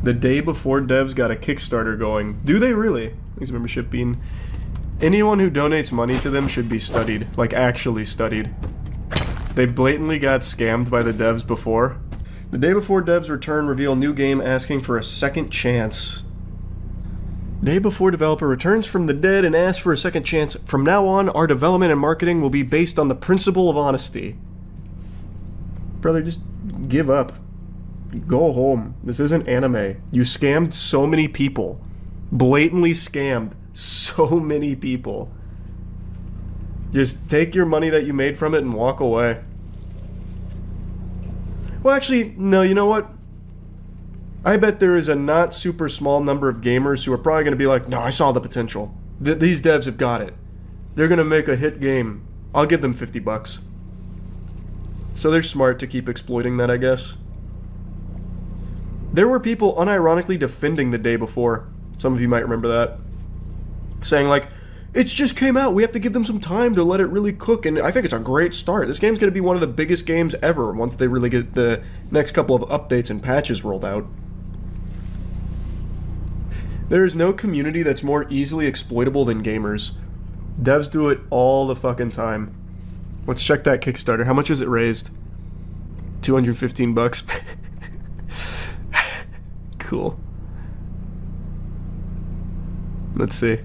The day before devs got a Kickstarter going. Do they really? Thanks, membership bean. Anyone who donates money to them should be studied. Like, actually studied. They blatantly got scammed by the devs before. The day before devs return, reveal new game asking for a second chance. Day before developer returns from the dead and asks for a second chance. From now on, our development and marketing will be based on the principle of honesty. Brother, just give up. Go home. This isn't anime. You scammed so many people. Blatantly scammed so many people. Just take your money that you made from it and walk away. Well, actually, no, you know what? I bet there is a not super small number of gamers who are probably going to be like, no, I saw the potential. These devs have got it. They're going to make a hit game. I'll give them $50. So they're smart to keep exploiting that, I guess. There were people unironically defending the day before. Some of you might remember that. Saying like, it's just came out, we have to give them some time to let it really cook, and I think it's a great start. This game's going to be one of the biggest games ever once they really get the next couple of updates and patches rolled out. There is no community that's more easily exploitable than gamers. Devs do it all the fucking time. Let's check that Kickstarter. How much has it raised? $215. Cool. Let's see.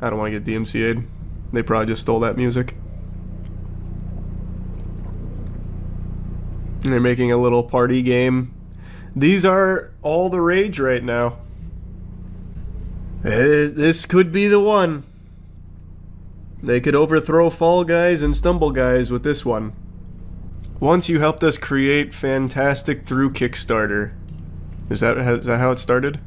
I don't want to get DMCA'd. They probably just stole that music. And they're making a little party game. These are all the rage right now. This could be the one. They could overthrow Fall Guys and Stumble Guys with this one. Once you helped us create Fantastic through Kickstarter. Is that how it started?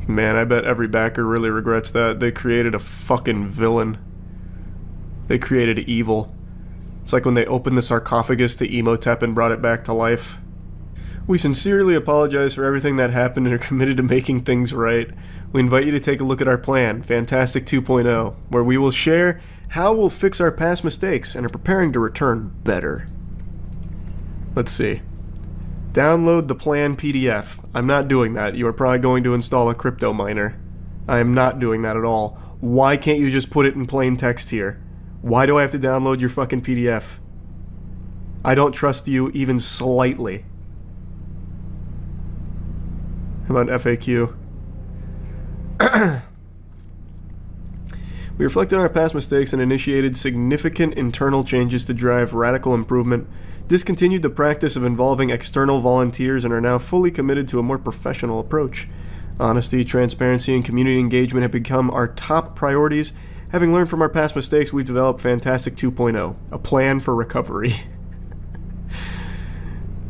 Man, I bet every backer really regrets that. They created a fucking villain. They created evil. It's like when they opened the sarcophagus to Emotep and brought it back to life. We sincerely apologize for everything that happened and are committed to making things right. We invite you to take a look at our plan, Fantastic 2.0, where we will share how we'll fix our past mistakes and are preparing to return better. Let's see. Download the plan PDF. I'm not doing that. You are probably going to install a crypto miner. I am not doing that at all. Why can't you just put it in plain text here? Why do I have to download your fucking PDF? I don't trust you even slightly. How about FAQ? We reflected on our past mistakes and initiated significant internal changes to drive radical improvement, discontinued the practice of involving external volunteers, and are now fully committed to a more professional approach. Honesty, transparency, and community engagement have become our top priorities. Having learned from our past mistakes, we've developed Fantastic 2.0, a plan for recovery.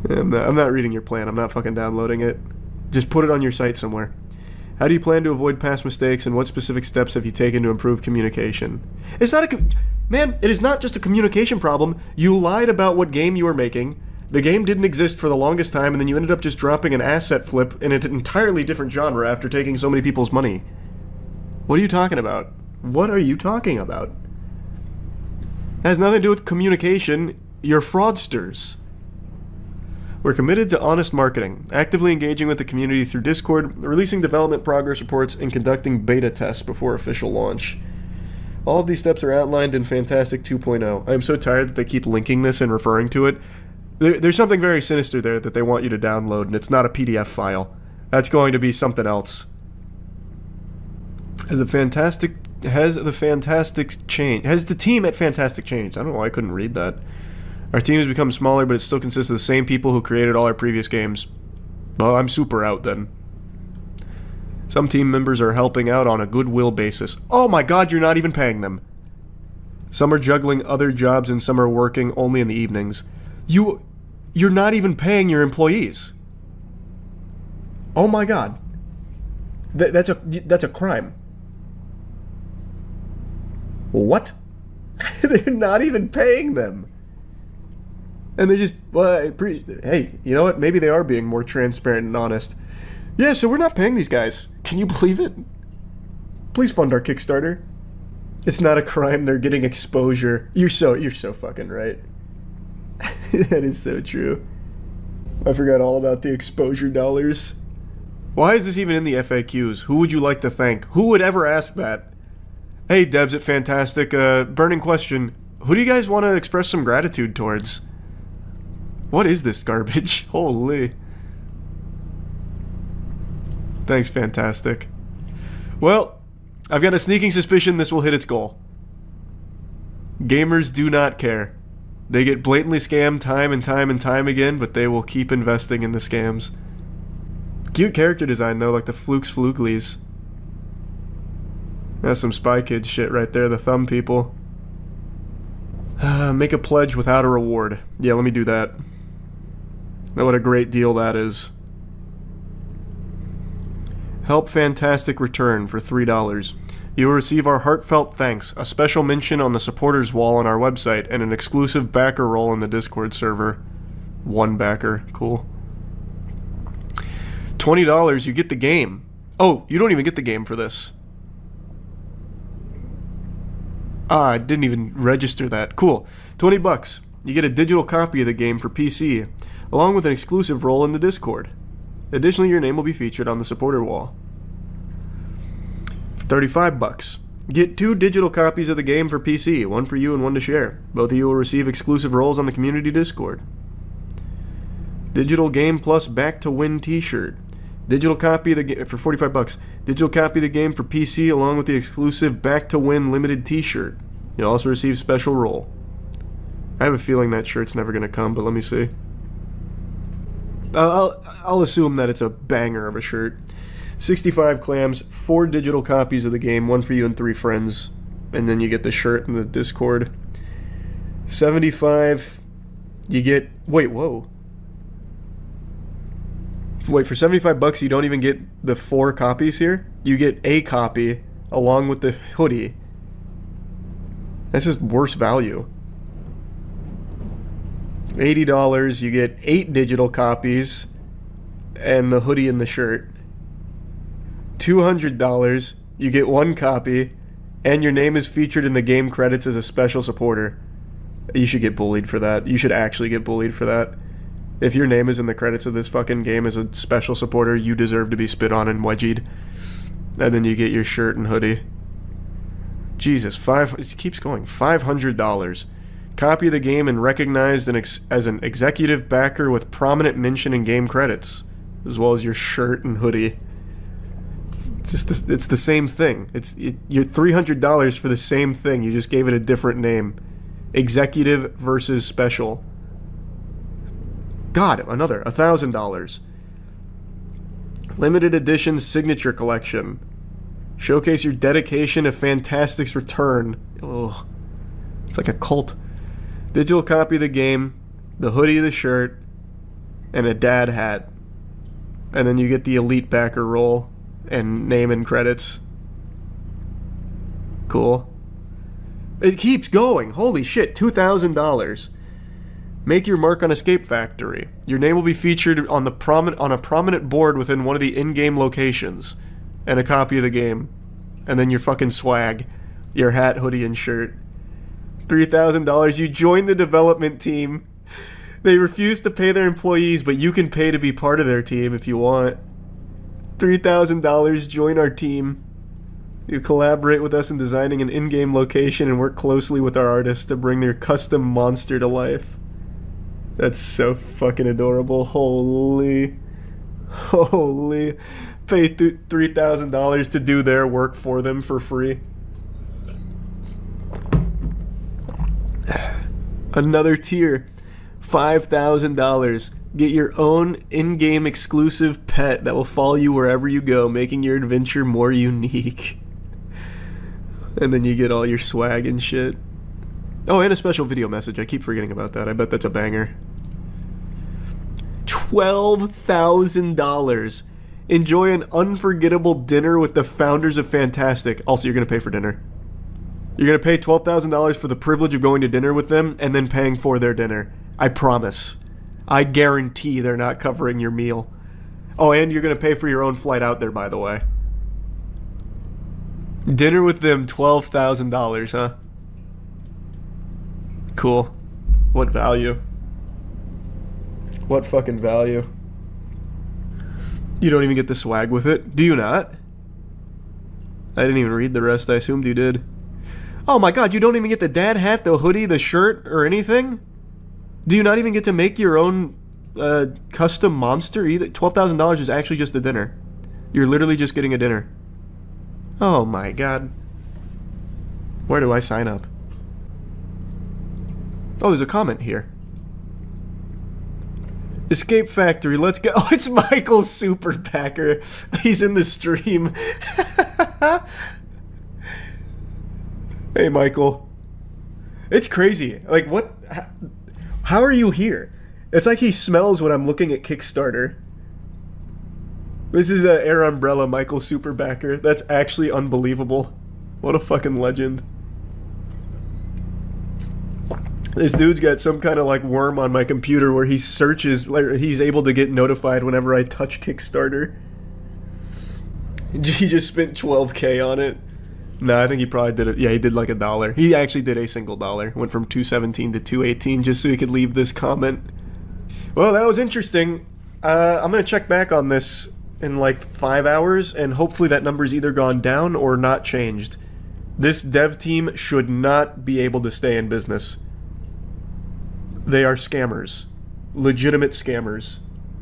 I'm not reading your plan. I'm not fucking downloading it. Just put it on your site somewhere. How do you plan to avoid past mistakes, and what specific steps have you taken to improve communication? It's not man, it is not just a communication problem. You lied about what game you were making. The game didn't exist for the longest time, and then you ended up just dropping an asset flip in an entirely different genre after taking so many people's money. What are you talking about? What are you talking about? It has nothing to do with communication. You're fraudsters. We're committed to honest marketing, actively engaging with the community through Discord, releasing development progress reports, and conducting beta tests before official launch. All of these steps are outlined in Fantastic 2.0. I am so tired that they keep linking this and referring to it. There's something very sinister there that they want you to download, and it's not a PDF file. That's going to be something else. Has the team at Fantastic changed? I don't know why I couldn't read that. Our team has become smaller, but it still consists of the same people who created all our previous games. Well, I'm super out then. Some team members are helping out on a goodwill basis. Oh my god, you're not even paying them. Some are juggling other jobs and some are working only in the evenings. You're not even paying your employees. Oh my god. That's a crime. What? They're not even paying them. And they just, hey, you know what? Maybe they are being more transparent and honest. Yeah, so we're not paying these guys. Can you believe it? Please fund our Kickstarter. It's not a crime. They're getting exposure. You're so fucking right. That is so true. I forgot all about the exposure dollars. Why is this even in the FAQs? Who would you like to thank? Who would ever ask that? Hey, devs at Fantastic, burning question. Who do you guys want to express some gratitude towards? What is this garbage? Holy. Thanks, Fantastic. Well, I've got a sneaking suspicion this will hit its goal. Gamers do not care. They get blatantly scammed time and time and time again, but they will keep investing in the scams. Cute character design, though, like the Fluglies. That's some Spy Kids shit right there, the thumb people. Make a pledge without a reward. Yeah, let me do that. Now, what a great deal that is. Help Fantastic return for $3. You will receive our heartfelt thanks, a special mention on the supporters wall on our website, and an exclusive backer role in the Discord server. One backer. Cool. $20, you get the game. Oh, you don't even get the game for this. I didn't even register that. Cool. $20. You get a digital copy of the game for PC, along with an exclusive role in the Discord. Additionally, your name will be featured on the supporter wall. For $35. Get 2 digital copies of the game for PC, one for you and one to share. Both of you will receive exclusive roles on the community Discord. Digital game plus back to win t-shirt. Digital copy of the game for $45. Digital copy of the game for PC along with the exclusive back to win limited t-shirt. You'll also receive special role. I have a feeling that shirt's never going to come, but let me see. I'll assume that it's a banger of a shirt. 65 clams, 4 digital copies of the game, one for you and 3 friends, and then you get the shirt in the Discord. 75, you get... Wait, whoa. Wait, for $75 you don't even get the 4 copies here? You get a copy along with the hoodie. That's just worse value. $80, you get 8 digital copies and the hoodie and the shirt. $200, you get 1 copy and your name is featured in the game credits as a special supporter. You should get bullied for that. You should actually get bullied for that. If your name is in the credits of this fucking game as a special supporter, you deserve to be spit on and wedgied. And then you get your shirt and hoodie. Jesus, it keeps going. $500. Copy the game and recognized as an executive backer with prominent mention in game credits, as well as your shirt and hoodie. It's the same thing. You're $300 for the same thing. You just gave it a different name. Executive versus special. God, another $1,000. Limited edition signature collection. Showcase your dedication to Fantastic's return. Ugh. It's like a cult. Digital copy of the game, the hoodie, the shirt, and a dad hat. And then you get the elite backer role and name and credits. Cool. It keeps going. Holy shit, $2,000. Make your mark on Escape Factory. Your name will be featured on a prominent board within one of the in-game locations. And a copy of the game. And then your fucking swag. Your hat, hoodie, and shirt. $3,000. You join the development team. They refuse to pay their employees, but you can pay to be part of their team if you want. $3,000. Join our team. You collaborate with us in designing an in-game location and work closely with our artists to bring their custom monster to life. That's so fucking adorable. Holy. Pay $3,000 to do their work for them for free. Another tier. $5,000. Get your own in-game exclusive pet that will follow you wherever you go, making your adventure more unique. And then you get all your swag and shit. Oh, and a special video message. I keep forgetting about that. I bet that's a banger. $12,000. Enjoy an unforgettable dinner with the founders of Fantastic. Also, you're going to pay for dinner. You're going to pay $12,000 for the privilege of going to dinner with them and then paying for their dinner. I promise. I guarantee they're not covering your meal. Oh, and you're going to pay for your own flight out there, by the way. Dinner with them, $12,000, huh? Cool. What value? What fucking value? You don't even get the swag with it? Do you not? I didn't even read the rest. I assumed you did. Oh my god, you don't even get the dad hat, the hoodie, the shirt, or anything? Do you not even get to make your own custom monster either? $12,000 is actually just a dinner. You're literally just getting a dinner. Oh my god. Where do I sign up? Oh, there's a comment here. Escape Factory, let's go. Oh, it's Michael Superpacker. He's in the stream. Hey, Michael. It's crazy. Like, what? How are you here? It's like he smells when I'm looking at Kickstarter. This is the Air Umbrella Michael Superbacker. That's actually unbelievable. What a fucking legend. This dude's got some kind of like worm on my computer where he searches, like he's able to get notified whenever I touch Kickstarter. He just spent $12K on it. No, I think he probably did it. Yeah, he did like $1. He actually did a single dollar. Went from $2.17 to $2.18 just so he could leave this comment. Well, that was interesting. I'm going to check back on this in like 5 hours, and hopefully that number's either gone down or not changed. This dev team should not be able to stay in business. They are scammers. Legitimate scammers.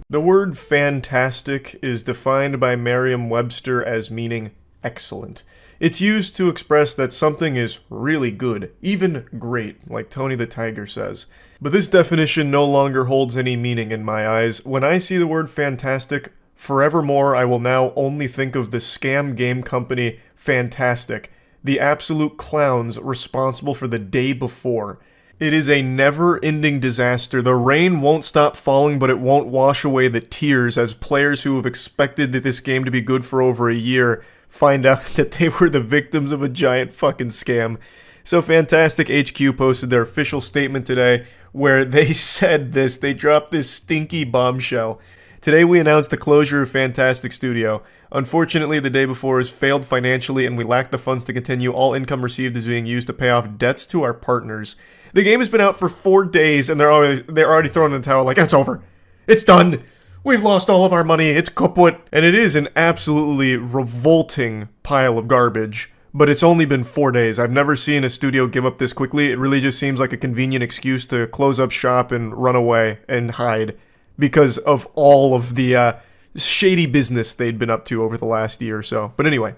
The word fantastic is defined by Merriam-Webster as meaning excellent. It's used to express that something is really good, even great, like Tony the Tiger says. But this definition no longer holds any meaning in my eyes. When I see the word fantastic, forevermore I will now only think of the scam game company Fantastic, the absolute clowns responsible for the day before. It is a never-ending disaster. The rain won't stop falling, but it won't wash away the tears as players who have expected that this game to be good for over a year find out that they were the victims of a giant fucking scam. So Fantastic HQ posted their official statement today where they said this. They dropped this stinky bombshell. Today we announced the closure of Fantastic Studio. Unfortunately, the day before has failed financially and we lack the funds to continue. All income received is being used to pay off debts to our partners. The game has been out for 4 days and they're already throwing in the towel like, it's over. It's done. We've lost all of our money. It's kaput. And it is an absolutely revolting pile of garbage. But it's only been 4 days. I've never seen a studio give up this quickly. It really just seems like a convenient excuse to close up shop and run away and hide because of all of the shady business they'd been up to over the last year or so. But anyway,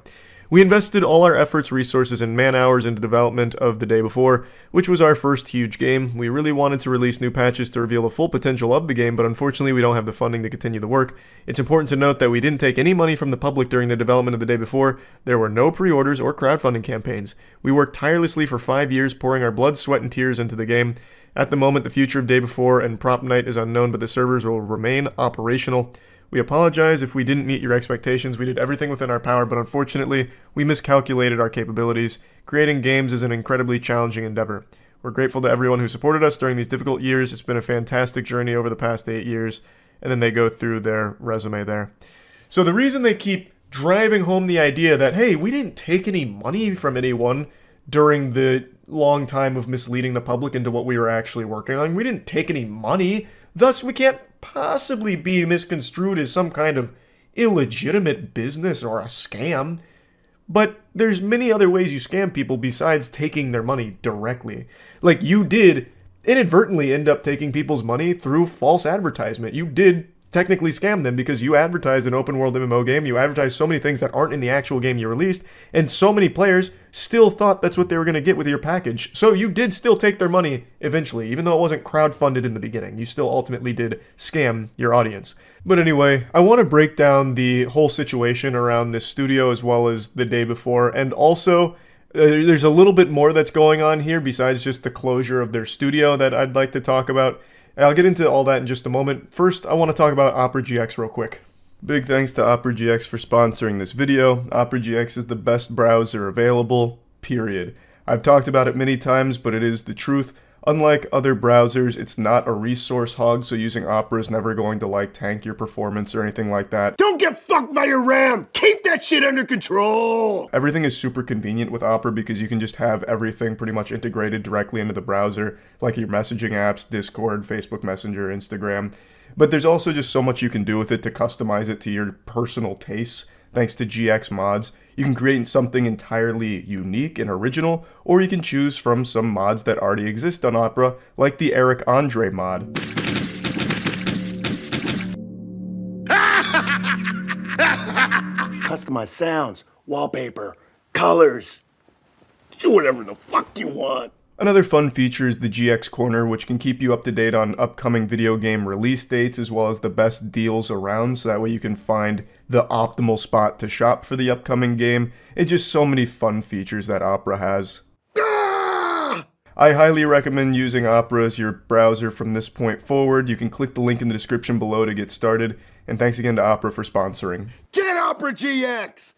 we invested all our efforts, resources, and man-hours into development of The Day Before, which was our first huge game. We really wanted to release new patches to reveal the full potential of the game, but unfortunately we don't have the funding to continue the work. It's important to note that we didn't take any money from the public during the development of The Day Before. There were no pre-orders or crowdfunding campaigns. We worked tirelessly for 5 years, pouring our blood, sweat, and tears into the game. At the moment, the future of Day Before and Prop Night is unknown, but the servers will remain operational. We apologize if we didn't meet your expectations. We did everything within our power, but unfortunately, we miscalculated our capabilities. Creating games is an incredibly challenging endeavor. We're grateful to everyone who supported us during these difficult years. It's been a fantastic journey over the past 8 years. And then they go through their resume there. So the reason they keep driving home the idea that, hey, we didn't take any money from anyone during the long time of misleading the public into what we were actually working on. We didn't take any money. Thus, we can't possibly be misconstrued as some kind of illegitimate business or a scam. But there's many other ways you scam people besides taking their money directly. Like, you did inadvertently end up taking people's money through false advertisement. You did technically scam them because you advertised an open world MMO game. You advertised so many things that aren't in the actual game you released, and so many players still thought that's what they were going to get with your package. So you did still take their money eventually, even though it wasn't crowdfunded in the beginning. You still ultimately did scam your audience. But anyway, I want to break down the whole situation around this studio as well as The Day Before, and also there's a little bit more that's going on here besides just the closure of their studio that I'd like to talk about. I'll get into all that in just a moment. First, I want to talk about Opera GX real quick. Big thanks to Opera GX for sponsoring this video. Opera GX is the best browser available, period. I've talked about it many times, but it is the truth. Unlike other browsers, it's not a resource hog, so using Opera is never going to like tank your performance or anything like that. Don't get fucked by your RAM! Keep that shit under control! Everything is super convenient with Opera because you can just have everything pretty much integrated directly into the browser, like your messaging apps, Discord, Facebook Messenger, Instagram. But there's also just so much you can do with it to customize it to your personal tastes, thanks to GX mods. You can create something entirely unique and original, or you can choose from some mods that already exist on Opera, like the Eric Andre mod. Customize sounds, wallpaper, colors. Do whatever the fuck you want. Another fun feature is the GX Corner, which can keep you up to date on upcoming video game release dates as well as the best deals around, so that way you can find the optimal spot to shop for the upcoming game. It's just so many fun features that Opera has. I highly recommend using Opera as your browser from this point forward. You can click the link in the description below to get started, and thanks again to Opera for sponsoring. Get Opera GX!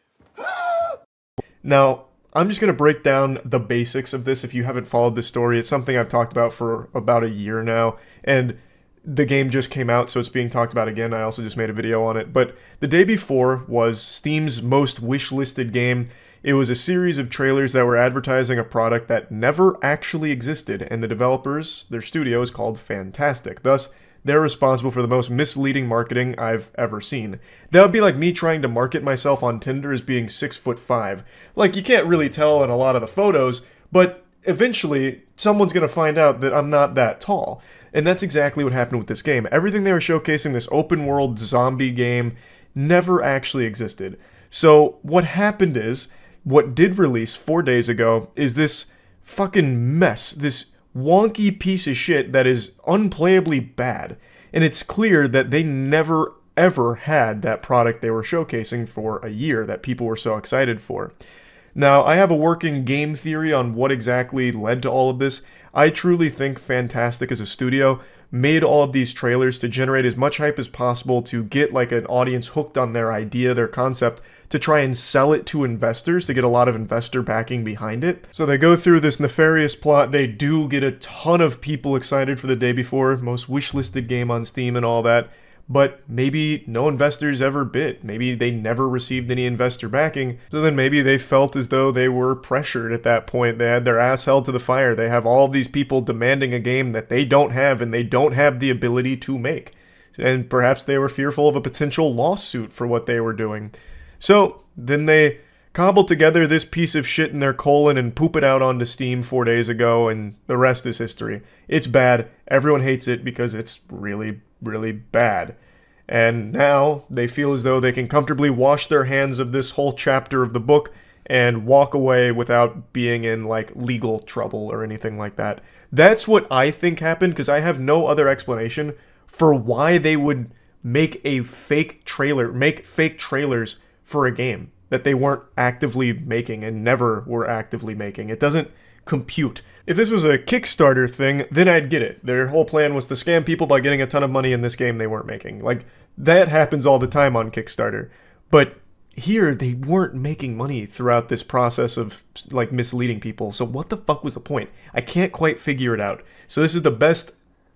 Now, I'm just going to break down the basics of this if you haven't followed this story. It's something I've talked about for about a year now, and the game just came out, so it's being talked about again. I also just made a video on it. But the day before was Steam's most wish-listed game. It was a series of trailers that were advertising a product that never actually existed, and the developers, their studio, is called Fantastic. Thus, they're responsible for the most misleading marketing I've ever seen. That would be like me trying to market myself on Tinder as being 6'5". Like, you can't really tell in a lot of the photos, but eventually someone's going to find out that I'm not that tall. And that's exactly what happened with this game. Everything they were showcasing, this open world zombie game, never actually existed. So what happened is, what did release 4 days ago is this fucking mess, this wonky piece of shit that is unplayably bad. And it's clear that they never ever had that product they were showcasing for a year that people were so excited for. Now, I have a working game theory on what exactly led to all of this. I truly think Fantastic as a studio made all of these trailers to generate as much hype as possible to get like an audience hooked on their idea, their concept, to try and sell it to investors, to get a lot of investor backing behind it. So they go through this nefarious plot. They do get a ton of people excited for the day before, most wishlisted game on Steam and all that. But maybe no investors ever bid. Maybe they never received any investor backing. So then maybe they felt as though they were pressured at that point. They had their ass held to the fire. They have all of these people demanding a game that they don't have and they don't have the ability to make. And perhaps they were fearful of a potential lawsuit for what they were doing. So then they cobbled together this piece of shit in their colon and poop it out onto Steam 4 days ago, and the rest is history. It's bad. Everyone hates it because it's really, really bad. And now they feel as though they can comfortably wash their hands of this whole chapter of the book and walk away without being in like legal trouble or anything like that. That's what I think happened, because I have no other explanation for why they would make a fake trailer, make fake trailers for a game that they weren't actively making and never were actively making. It doesn't compute. If this was a Kickstarter thing, then I'd get it. Their whole plan was to scam people by getting a ton of money in this game they weren't making. Like, that happens all the time on Kickstarter. But here, they weren't making money throughout this process of, like, misleading people. So what the fuck was the point? I can't quite figure it out. So this is the best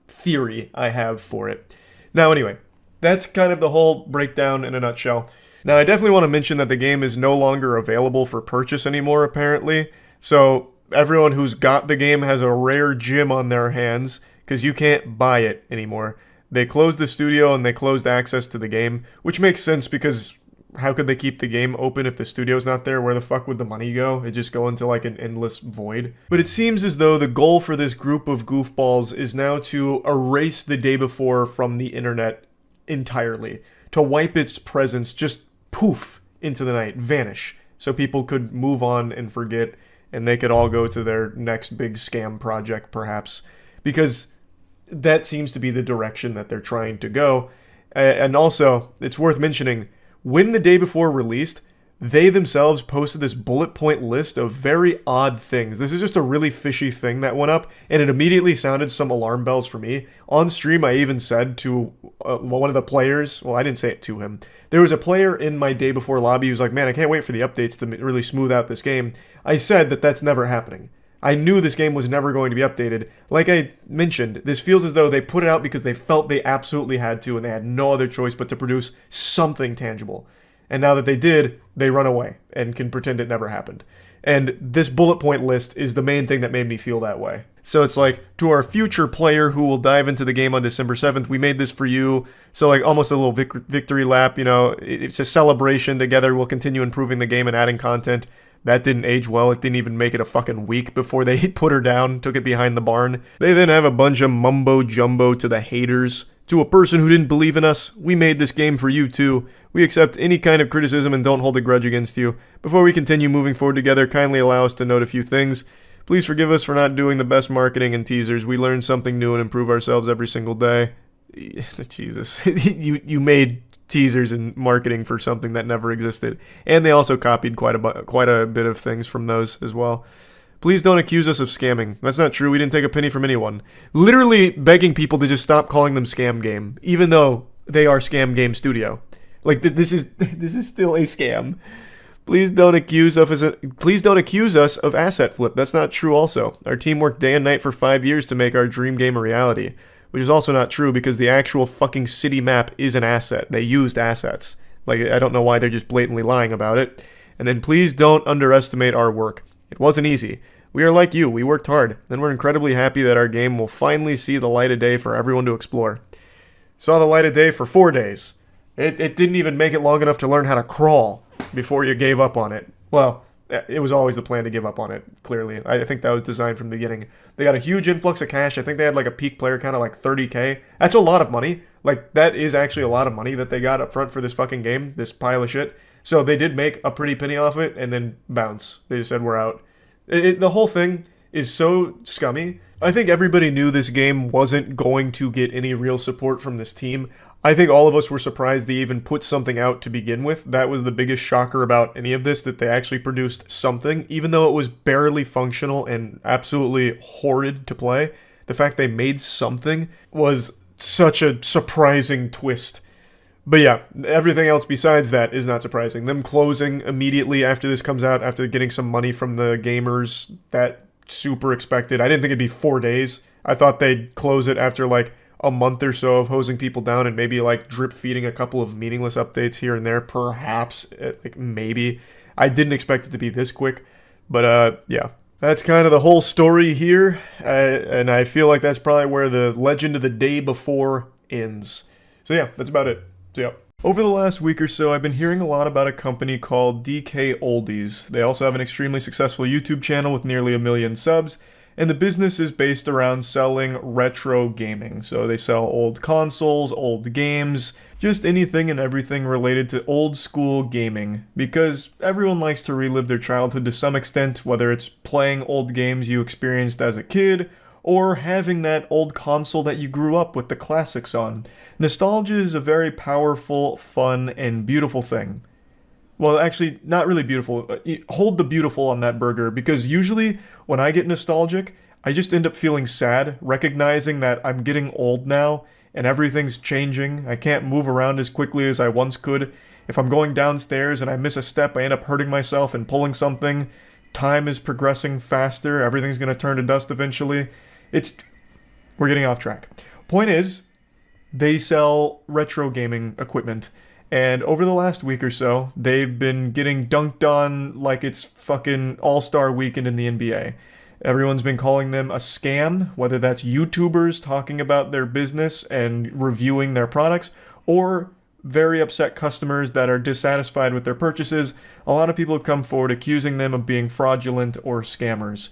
theory I have for it. Now, anyway, that's kind of the whole breakdown in a nutshell. Now, I definitely want to mention that the game is no longer available for purchase anymore, apparently. So everyone who's got the game has a rare gem on their hands, because you can't buy it anymore. They closed the studio and they closed access to the game, which makes sense because how could they keep the game open if the studio's not there? Where the fuck would the money go? It'd just go into like an endless void. But it seems as though the goal for this group of goofballs is now to erase the day before from the internet entirely. To wipe its presence, just poof into the night, vanish, so people could move on and forget, and they could all go to their next big scam project, perhaps, because that seems to be the direction that they're trying to go. And also, it's worth mentioning, when the day before released, they themselves posted this bullet point list of very odd things. This is just a really fishy thing that went up, and it immediately sounded some alarm bells for me. On stream, I even said to one of the players, well, I didn't say it to him. There was a player in my day before lobby who was like, man, I can't wait for the updates to really smooth out this game. I said that that's never happening. I knew this game was never going to be updated. Like I mentioned, this feels as though they put it out because they felt they absolutely had to and they had no other choice but to produce something tangible. And now that they did, they run away and can pretend it never happened. And this bullet point list is the main thing that made me feel that way. So it's like, to our future player who will dive into the game on December 7th, we made this for you. So like almost a little victory lap, you know, it's a celebration together. We'll continue improving the game and adding content. That didn't age well. It didn't even make it a fucking week before they put her down, took it behind the barn. They then have a bunch of mumbo jumbo to the haters. To a person who didn't believe in us, we made this game for you too. We accept any kind of criticism and don't hold a grudge against you. Before we continue moving forward together, kindly allow us to note a few things. Please forgive us for not doing the best marketing and teasers. We learn something new and improve ourselves every single day. Jesus. You made teasers and marketing for something that never existed. And they also copied quite a bit of things from those as well. Please don't accuse us of scamming. That's not true. We didn't take a penny from anyone. Literally begging people to just stop calling them Scam Game, even though they are Scam Game Studio. Like, this is still a scam. Please don't accuse us of asset flip. That's not true also. Our team worked day and night for 5 years to make our dream game a reality. Which is also not true because the actual fucking city map is an asset. They used assets. Like, I don't know why they're just blatantly lying about it. And then please don't underestimate our work. It wasn't easy. We are like you. We worked hard. And we're incredibly happy that our game will finally see the light of day for everyone to explore. Saw the light of day for 4 days. It didn't even make it long enough to learn how to crawl before you gave up on it. Well, it was always the plan to give up on it, clearly. I think that was designed from the beginning. They got a huge influx of cash. I think they had like a peak player count of like 30K. That's a lot of money. Like, that is actually a lot of money that they got up front for this fucking game, this pile of shit. So they did make a pretty penny off it and then bounce. They just said, we're out. The whole thing is so scummy. I think everybody knew this game wasn't going to get any real support from this team. I think all of us were surprised they even put something out to begin with. That was the biggest shocker about any of this, that they actually produced something, even though it was barely functional and absolutely horrid to play. The fact they made something was such a surprising twist. But yeah, everything else besides that is not surprising. Them closing immediately after this comes out, after getting some money from the gamers, that super expected. I didn't think it'd be 4 days. I thought they'd close it after like a month or so of hosing people down and maybe like drip feeding a couple of meaningless updates here and there, perhaps, like maybe. I didn't expect it to be this quick, but yeah. That's kind of the whole story here, and I feel like that's probably where the legend of the day before ends. So yeah, that's about it. So yeah. Over the last week or so, I've been hearing a lot about a company called DK Oldies. They also have an extremely successful YouTube channel with nearly 1 million subs, and the business is based around selling retro gaming. So they sell old consoles, old games, just anything and everything related to old school gaming. Because everyone likes to relive their childhood to some extent, whether it's playing old games you experienced as a kid, or having that old console that you grew up with the classics on. Nostalgia is a very powerful, fun, and beautiful thing. Well, actually, not really beautiful. Hold the beautiful on that burger, because usually when I get nostalgic, I just end up feeling sad, recognizing that I'm getting old now, and everything's changing. I can't move around as quickly as I once could. If I'm going downstairs and I miss a step, I end up hurting myself and pulling something. Time is progressing faster. Everything's going to turn to dust eventually. We're getting off track. Point is, they sell retro gaming equipment. And over the last week or so, they've been getting dunked on like it's fucking All-Star Weekend in the NBA. Everyone's been calling them a scam, whether that's YouTubers talking about their business and reviewing their products, or very upset customers that are dissatisfied with their purchases. A lot of people have come forward accusing them of being fraudulent or scammers.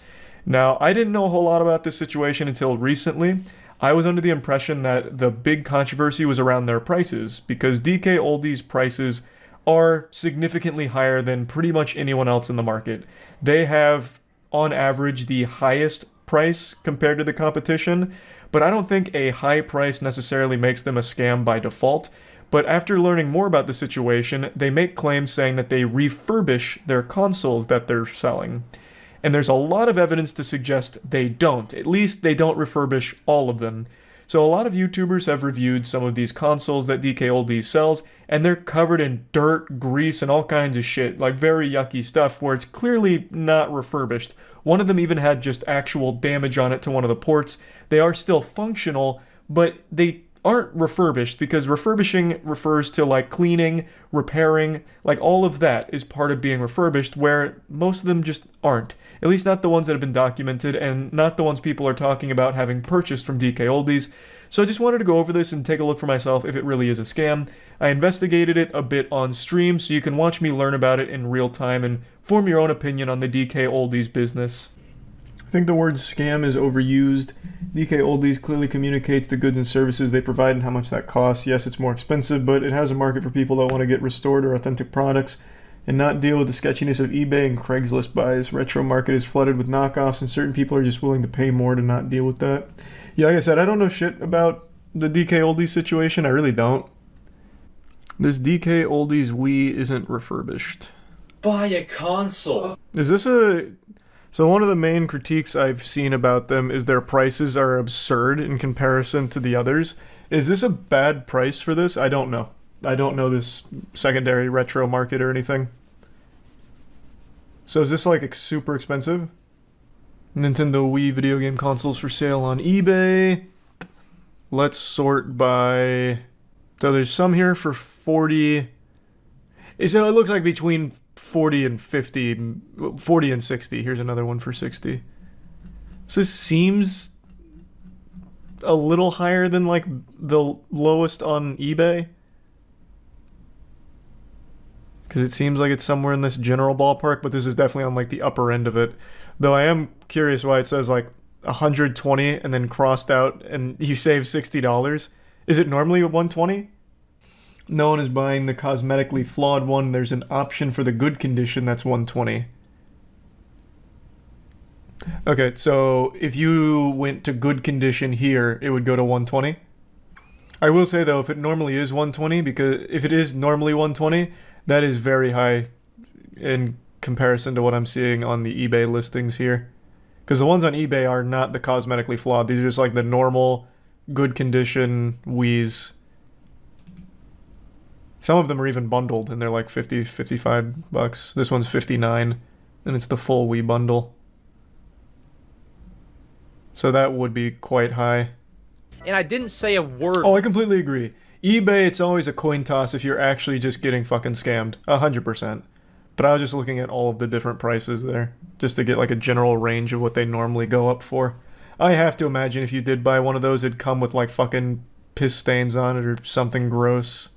Now, I didn't know a whole lot about this situation until recently. I was under the impression that the big controversy was around their prices, because DK Oldies' prices are significantly higher than pretty much anyone else in the market. They have, on average, the highest price compared to the competition, but I don't think a high price necessarily makes them a scam by default. But after learning more about the situation, they make claims saying that they refurbish their consoles that they're selling. And there's a lot of evidence to suggest they don't. At least they don't refurbish all of them. So a lot of YouTubers have reviewed some of these consoles that DK Oldies sells, and they're covered in dirt, grease, and all kinds of shit, like very yucky stuff where it's clearly not refurbished. One of them even had just actual damage on it to one of the ports. They are still functional, but they aren't refurbished, because refurbishing refers to like cleaning, repairing, like all of that is part of being refurbished, where most of them just aren't. At least not the ones that have been documented, and not the ones people are talking about having purchased from DK Oldies. So I just wanted to go over this and take a look for myself if it really is a scam. I investigated it a bit on stream, so you can watch me learn about it in real time and form your own opinion on the DK Oldies business. I think the word scam is overused. DK Oldies clearly communicates the goods and services they provide and how much that costs. Yes, it's more expensive, but it has a market for people that want to get restored or authentic products and not deal with the sketchiness of eBay and Craigslist buys. Retro market is flooded with knockoffs, and certain people are just willing to pay more to not deal with that. Yeah, like I said, I don't know shit about the DK Oldies situation. I really don't. This DK Oldies Wii isn't refurbished. Buy a console. Is this a... So one of the main critiques I've seen about them is their prices are absurd in comparison to the others. Is this a bad price for this? I don't know. I don't know this secondary retro market or anything. So is this like super expensive? Nintendo Wii video game consoles for sale on eBay. Let's sort by... So there's some here for 40... So it looks like between 40 and 50, 40 and 60. Here's another one for 60. So this seems a little higher than like the lowest on eBay. Because it seems like it's somewhere in this general ballpark, but this is definitely on like the upper end of it. Though I am curious why it says like 120 and then crossed out and you save $60. Is it normally 120? No one is buying the cosmetically flawed one. There's an option for the good condition that's 120. Okay, so if you went to good condition here, it would go to 120. I will say though, if it normally is 120, because if it is normally 120, that is very high in comparison to what I'm seeing on the eBay listings here. Because the ones on eBay are not the cosmetically flawed. These are just like the normal, good condition Wiis. Some of them are even bundled, and they're like 50, 55 bucks. This one's 59, and it's the full Wii bundle. So that would be quite high. And I didn't say a word. Oh, I completely agree. eBay, it's always a coin toss if you're actually just getting fucking scammed. 100%. But I was just looking at all of the different prices there, just to get like a general range of what they normally go up for. I have to imagine if you did buy one of those, it'd come with like fucking piss stains on it or something gross.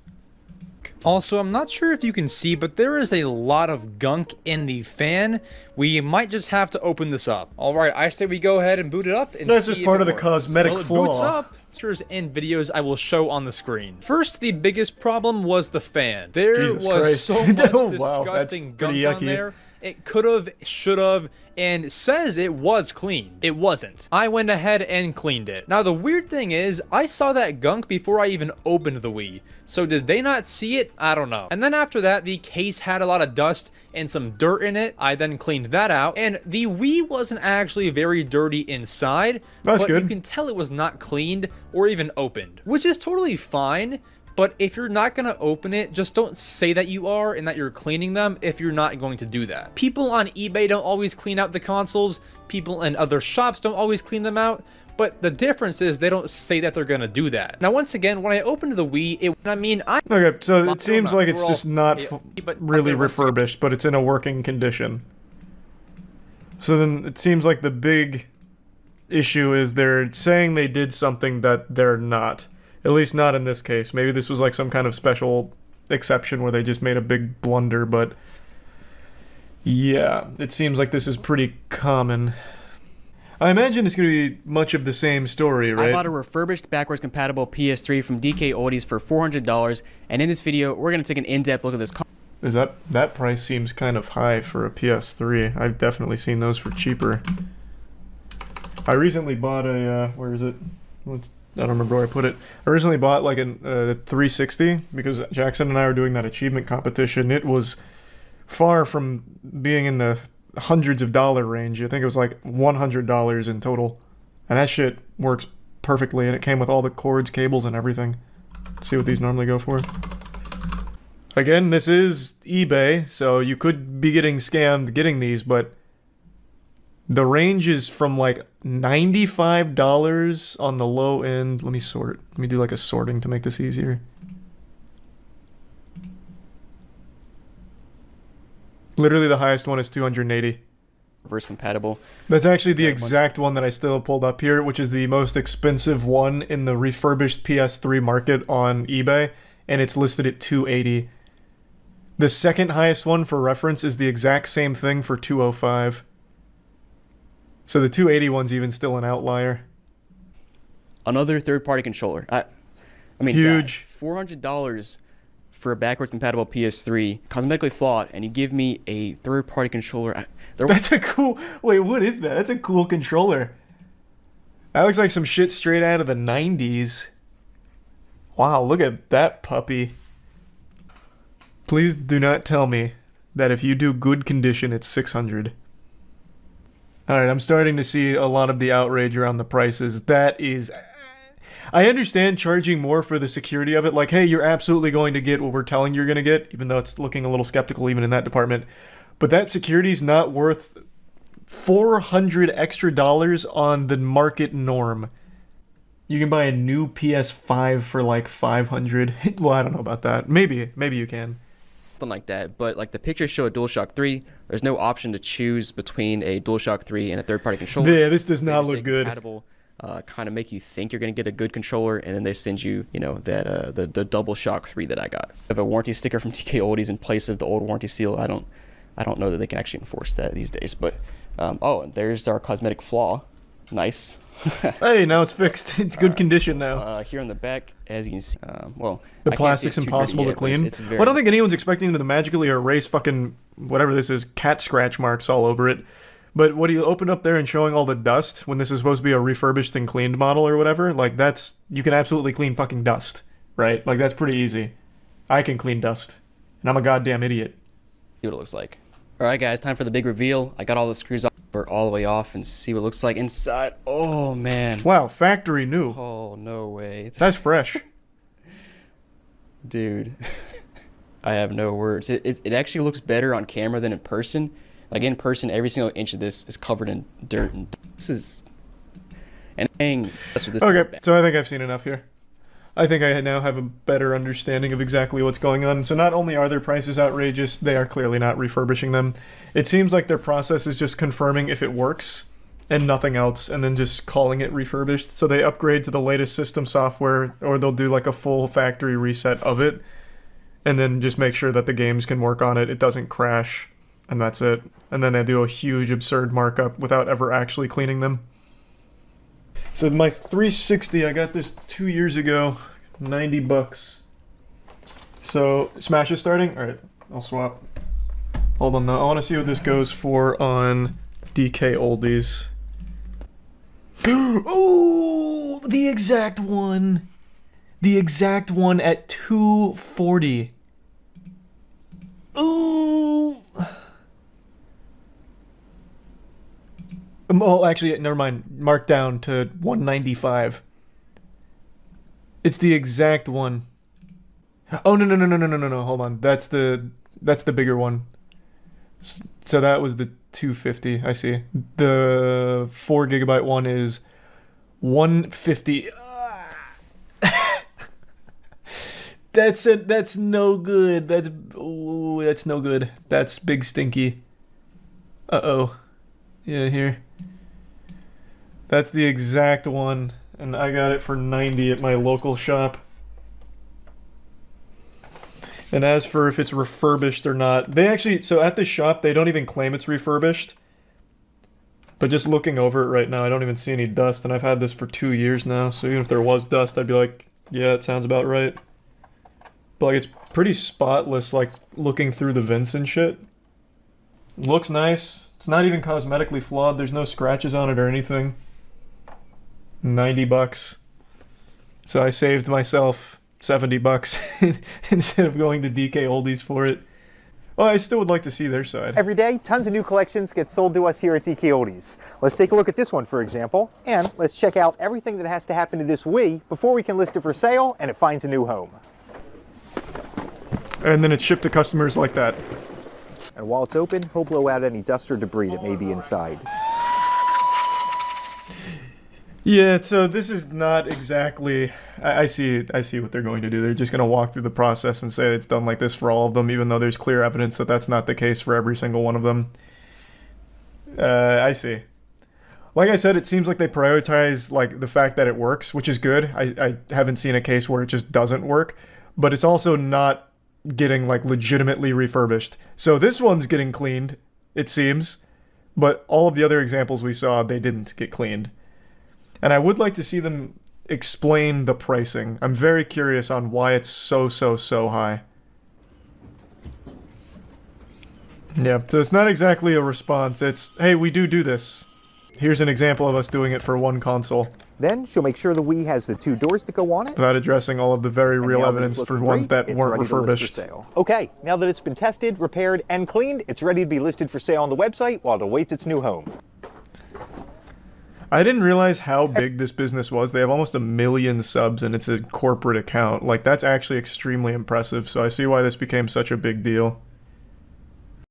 Also, I'm not sure if you can see, but there is a lot of gunk in the fan. We might just have to open this up. Alright, I say we go ahead and boot it up and That's see just if part it of the works. cosmetic Well, it flaw. boots up. Pictures and videos I will show on the screen. First, the biggest problem was the fan. There Jesus was Christ. so much Oh, wow, disgusting that's pretty gunk on yucky. there. It could've, should've, and says it was clean. It wasn't. I went ahead and cleaned it. Now the weird thing is, I saw that gunk before I even opened the Wii. So did they not see it? I don't know. And then after that, the case had a lot of dust and some dirt in it. I then cleaned that out, and the Wii wasn't actually very dirty inside. That's but good. You can tell it was not cleaned or even opened, which is totally fine. But if you're not going to open it, just don't say that you are and that you're cleaning them if you're not going to do that. People on eBay don't always clean out the consoles. People in other shops don't always clean them out. But the difference is they don't say that they're going to do that. Now, once again, when I opened the Wii, Okay, so it seems like it's just not really refurbished, but it's in a working condition. So then it seems like the big issue is they're saying they did something that they're not. At least not in this case. Maybe this was like some kind of special exception where they just made a big blunder, but yeah, it seems like this is pretty common. I imagine it's going to be much of the same story, right? I bought a refurbished backwards compatible PS3 from DK Oldies for $400, and in this video, we're going to take an in-depth look at this Is that price seems kind of high for a PS3. I've definitely seen those for cheaper. I recently bought a, where is it? I don't remember where I put it. I originally bought like a 360 because Jackson and I were doing that achievement competition. It was far from being in the hundreds of dollar range. I think it was like $100 in total. And that shit works perfectly, and it came with all the cords, cables, and everything. Let's see what these normally go for. Again, this is eBay, so you could be getting scammed getting these, but The range is from like $95 on the low end. Let me sort. Let me do like a sorting to make this easier. Literally the highest one is 280. Reverse compatible. That's actually the exact one that I still pulled up here, which is the most expensive one in the refurbished PS3 market on eBay, and it's listed at 280. The second highest one for reference is the exact same thing for 205. So the 280 one's even still an outlier. Another third-party controller. I mean, Huge. $400 for a backwards compatible PS3, cosmetically flawed, and you give me a third-party controller. That's a cool... Wait, what is that? That's a cool controller. That looks like some shit straight out of the 90s. Wow, look at that puppy. Please do not tell me that if you do good condition, it's 600. Alright, I'm starting to see a lot of the outrage around the prices. That is... I understand charging more for the security of it. Like, hey, you're absolutely going to get what we're telling you're going to get, even though it's looking a little skeptical even in that department. But that security's not worth $400 extra on the market norm. You can buy a new PS5 for like $500. Well, I don't know about that. Maybe you can. Something like that, but like the pictures show a DualShock 3. There's no option to choose between a DualShock 3 and a third-party controller. Yeah, this does not They just look say good. compatible, kind of make you think you're going to get a good controller, and then they send you, you know, that the DualShock 3 that I got. I have a warranty sticker from TK Oldies in place of the old warranty seal. I don't know that they can actually enforce that these days, but oh, and there's our cosmetic flaw. Nice. Hey, now it's fixed. It's good condition now. Here on the back, as you can see, well, The I can't see plastic's it too impossible pretty to yet, but clean. it's very, But I don't think anyone's expecting them to magically erase fucking whatever this is, cat scratch marks all over it. But what do you open up there and showing all the dust when this is supposed to be a refurbished and cleaned model or whatever? Like, that's... You can absolutely clean fucking dust, right? Like, that's pretty easy. I can clean dust. And I'm a goddamn idiot. see what it looks like. Alright guys, time for the big reveal. I got all the screws off, or all the way off, and see what it looks like inside. Oh man. Wow, factory new. Oh, no way. That's fresh. Dude. I have no words. It actually looks better on camera than in person. Like in person, every single inch of this is covered in dirt, and this is... And dang, that's what this is. Okay, so I think I've seen enough here. I think I now have a better understanding of exactly what's going on. So not only are their prices outrageous, they are clearly not refurbishing them. It seems like their process is just confirming if it works and nothing else, and then just calling it refurbished. So they upgrade to the latest system software, or they'll do like a full factory reset of it, and then just make sure that the games can work on it, it doesn't crash, and that's it. And then they do a huge, absurd markup without ever actually cleaning them. So my 360, I got this 2 years ago, $90. So Smash is starting. All right, I'll swap. Hold on, though. I want to see what this goes for on DK Oldies. Ooh, the exact one. The exact one at 240. Ooh. Oh, actually, never mind. Marked down to 195. It's the exact one. Oh no! Hold on. That's the bigger one. So that was the 250. I see. The 4 GB one is 150. That's no good. That's no good. That's big stinky. Uh-oh. Yeah, here. That's the exact one, and I got it for 90 at my local shop. And as for if it's refurbished or not, they actually, so at the shop, they don't even claim it's refurbished. But just looking over it right now, I don't even see any dust, and I've had this for 2 years now, so even if there was dust, I'd be like, yeah, it sounds about right. But like, it's pretty spotless, like, looking through the vents and shit. Looks nice. It's not even cosmetically flawed. There's no scratches on it or anything. $90. So I saved myself $70 instead of going to DK Oldies for it. Well, I still would like to see their side. Every day, tons of new collections get sold to us here at DK Oldies. Let's take a look at this one, for example, and let's check out everything that has to happen to this Wii before we can list it for sale and it finds a new home. And then it's shipped to customers like that. And while it's open, he'll blow out any dust or debris that may be inside. Yeah, so this is not exactly. I see what they're going to do. They're just going to walk through the process and say it's done like this for all of them, even though there's clear evidence that that's not the case for every single one of them. I see. Like I said, it seems like they prioritize like the fact that it works, which is good. I haven't seen a case where it just doesn't work, but it's also not getting like legitimately refurbished. So this one's getting cleaned, it seems, but all of the other examples we saw, they didn't get cleaned. And I would like to see them explain the pricing. I'm very curious on why it's so high. Yeah, so it's not exactly a response. It's, hey, we do this. Here's an example of us doing it for one console. Then she'll make sure the Wii has the 2 doors that go on it. Without addressing all of the very And real now that evidence it's for looking ones great, that it's weren't ready to list for refurbished. sale. Okay, now that it's been tested, repaired, and cleaned, it's ready to be listed for sale on the website while it awaits its new home. I didn't realize how big this business was. They have almost 1 million subs and it's a corporate account. Like, that's actually extremely impressive, so I see why this became such a big deal.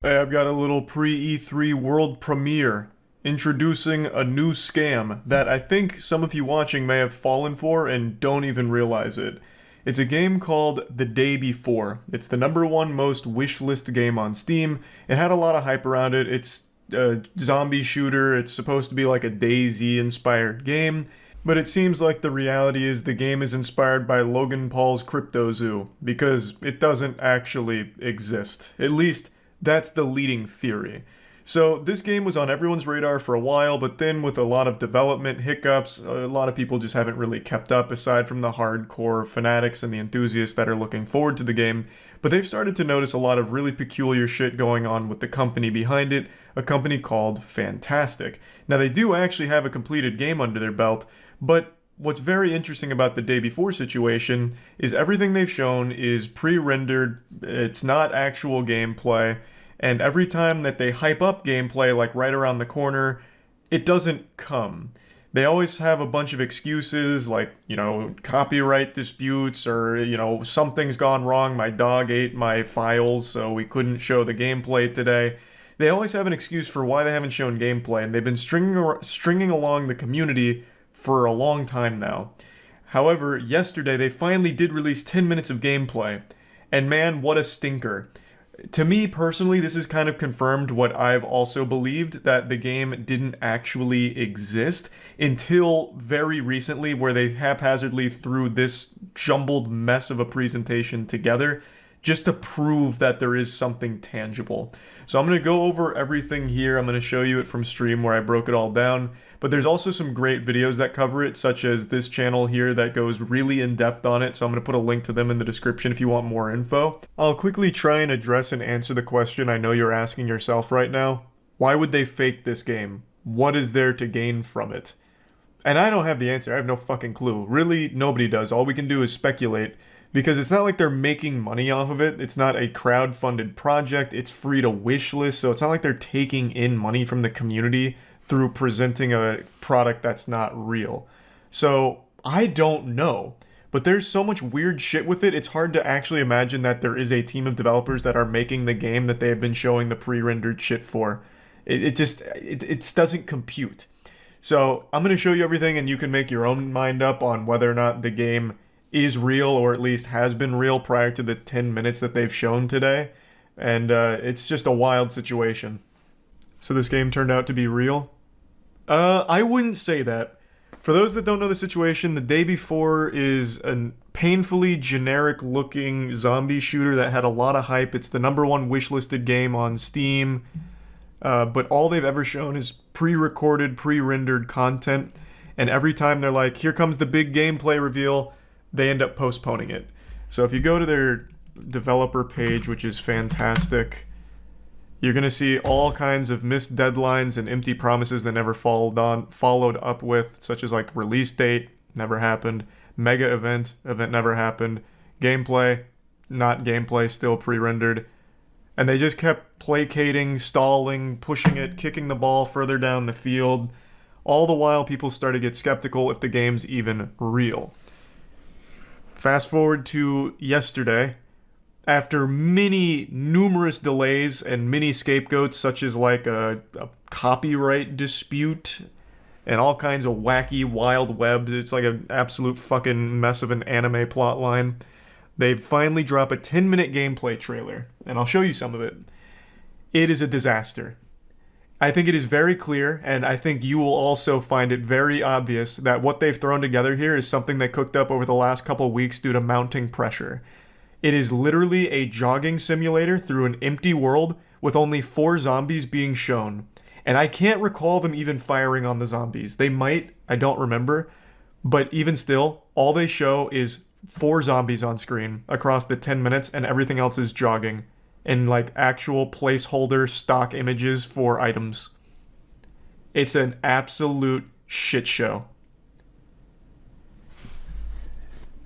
Hey, I've got a little pre-E3 world premiere. Introducing a new scam that I think some of you watching may have fallen for and don't even realize it. It's a game called The Day Before. It's the #1 most wishlist game on Steam. It had a lot of hype around it. It's a zombie shooter. It's supposed to be like a DayZ-inspired game, but it seems like the reality is the game is inspired by Logan Paul's Crypto Zoo, because it doesn't actually exist. At least, that's the leading theory. So this game was on everyone's radar for a while, but then with a lot of development hiccups, a lot of people just haven't really kept up, aside from the hardcore fanatics and the enthusiasts that are looking forward to the game. But they've started to notice a lot of really peculiar shit going on with the company behind it, a company called Fantastic. Now they do actually have a completed game under their belt, but what's very interesting about the Day Before situation is everything they've shown is pre-rendered, it's not actual gameplay, and every time that they hype up gameplay, like right around the corner, it doesn't come. They always have a bunch of excuses, like, you know, copyright disputes, or, you know, something's gone wrong, my dog ate my files, so we couldn't show the gameplay today. They always have an excuse for why they haven't shown gameplay, and they've been stringing along the community for a long time now. However, yesterday they finally did release 10 minutes of gameplay, and man, what a stinker. To me personally, this has kind of confirmed what I've also believed, that the game didn't actually exist until very recently, where they haphazardly threw this jumbled mess of a presentation together just to prove that there is something tangible. So I'm going to go over everything here. I'm going to show you it from stream where I broke it all down. But there's also some great videos that cover it, such as this channel here that goes really in depth on it. So I'm going to put a link to them in the description if you want more info. I'll quickly try and address and answer the question I know you're asking yourself right now. Why would they fake this game? What is there to gain from it? And I don't have the answer. I have no fucking clue. Really, nobody does. All we can do is speculate. Because it's not like they're making money off of it. It's not a crowd-funded project. It's free to wish list, so it's not like they're taking in money from the community through presenting a product that's not real. So, I don't know. But there's so much weird shit with it, it's hard to actually imagine that there is a team of developers that are making the game that they have been showing the pre-rendered shit for. It doesn't compute. So, I'm going to show you everything, and you can make your own mind up on whether or not the game is real, or at least has been real prior to the 10 minutes that they've shown today. And it's just a wild situation. So this game turned out to be real? I wouldn't say that. For those that don't know the situation, The Day Before is a painfully generic looking zombie shooter that had a lot of hype. It's the #1 wishlisted game on Steam. But all they've ever shown is pre-recorded, pre-rendered content. And every time they're like, here comes the big gameplay reveal, they end up postponing it. So if you go to their developer page, which is fantastic, you're going to see all kinds of missed deadlines and empty promises that never followed up with, such as like release date, never happened, mega event never happened, gameplay, not gameplay, still pre-rendered. And they just kept placating, stalling, pushing it, kicking the ball further down the field. All the while people start to get skeptical if the game's even real. Fast forward to yesterday, after numerous delays and many scapegoats, such as like a copyright dispute and all kinds of wacky, wild webs. It's like an absolute fucking mess of an anime plot line. They finally drop a 10-minute gameplay trailer, and I'll show you some of it. It is a disaster. I think it is very clear, and I think you will also find it very obvious that what they've thrown together here is something they cooked up over the last couple weeks due to mounting pressure. It is literally a jogging simulator through an empty world with only 4 zombies being shown. And I can't recall them even firing on the zombies. They might, I don't remember. But even still, all they show is 4 zombies on screen across the 10 minutes, and everything else is jogging. And like actual placeholder stock images for items. It's an absolute shit show.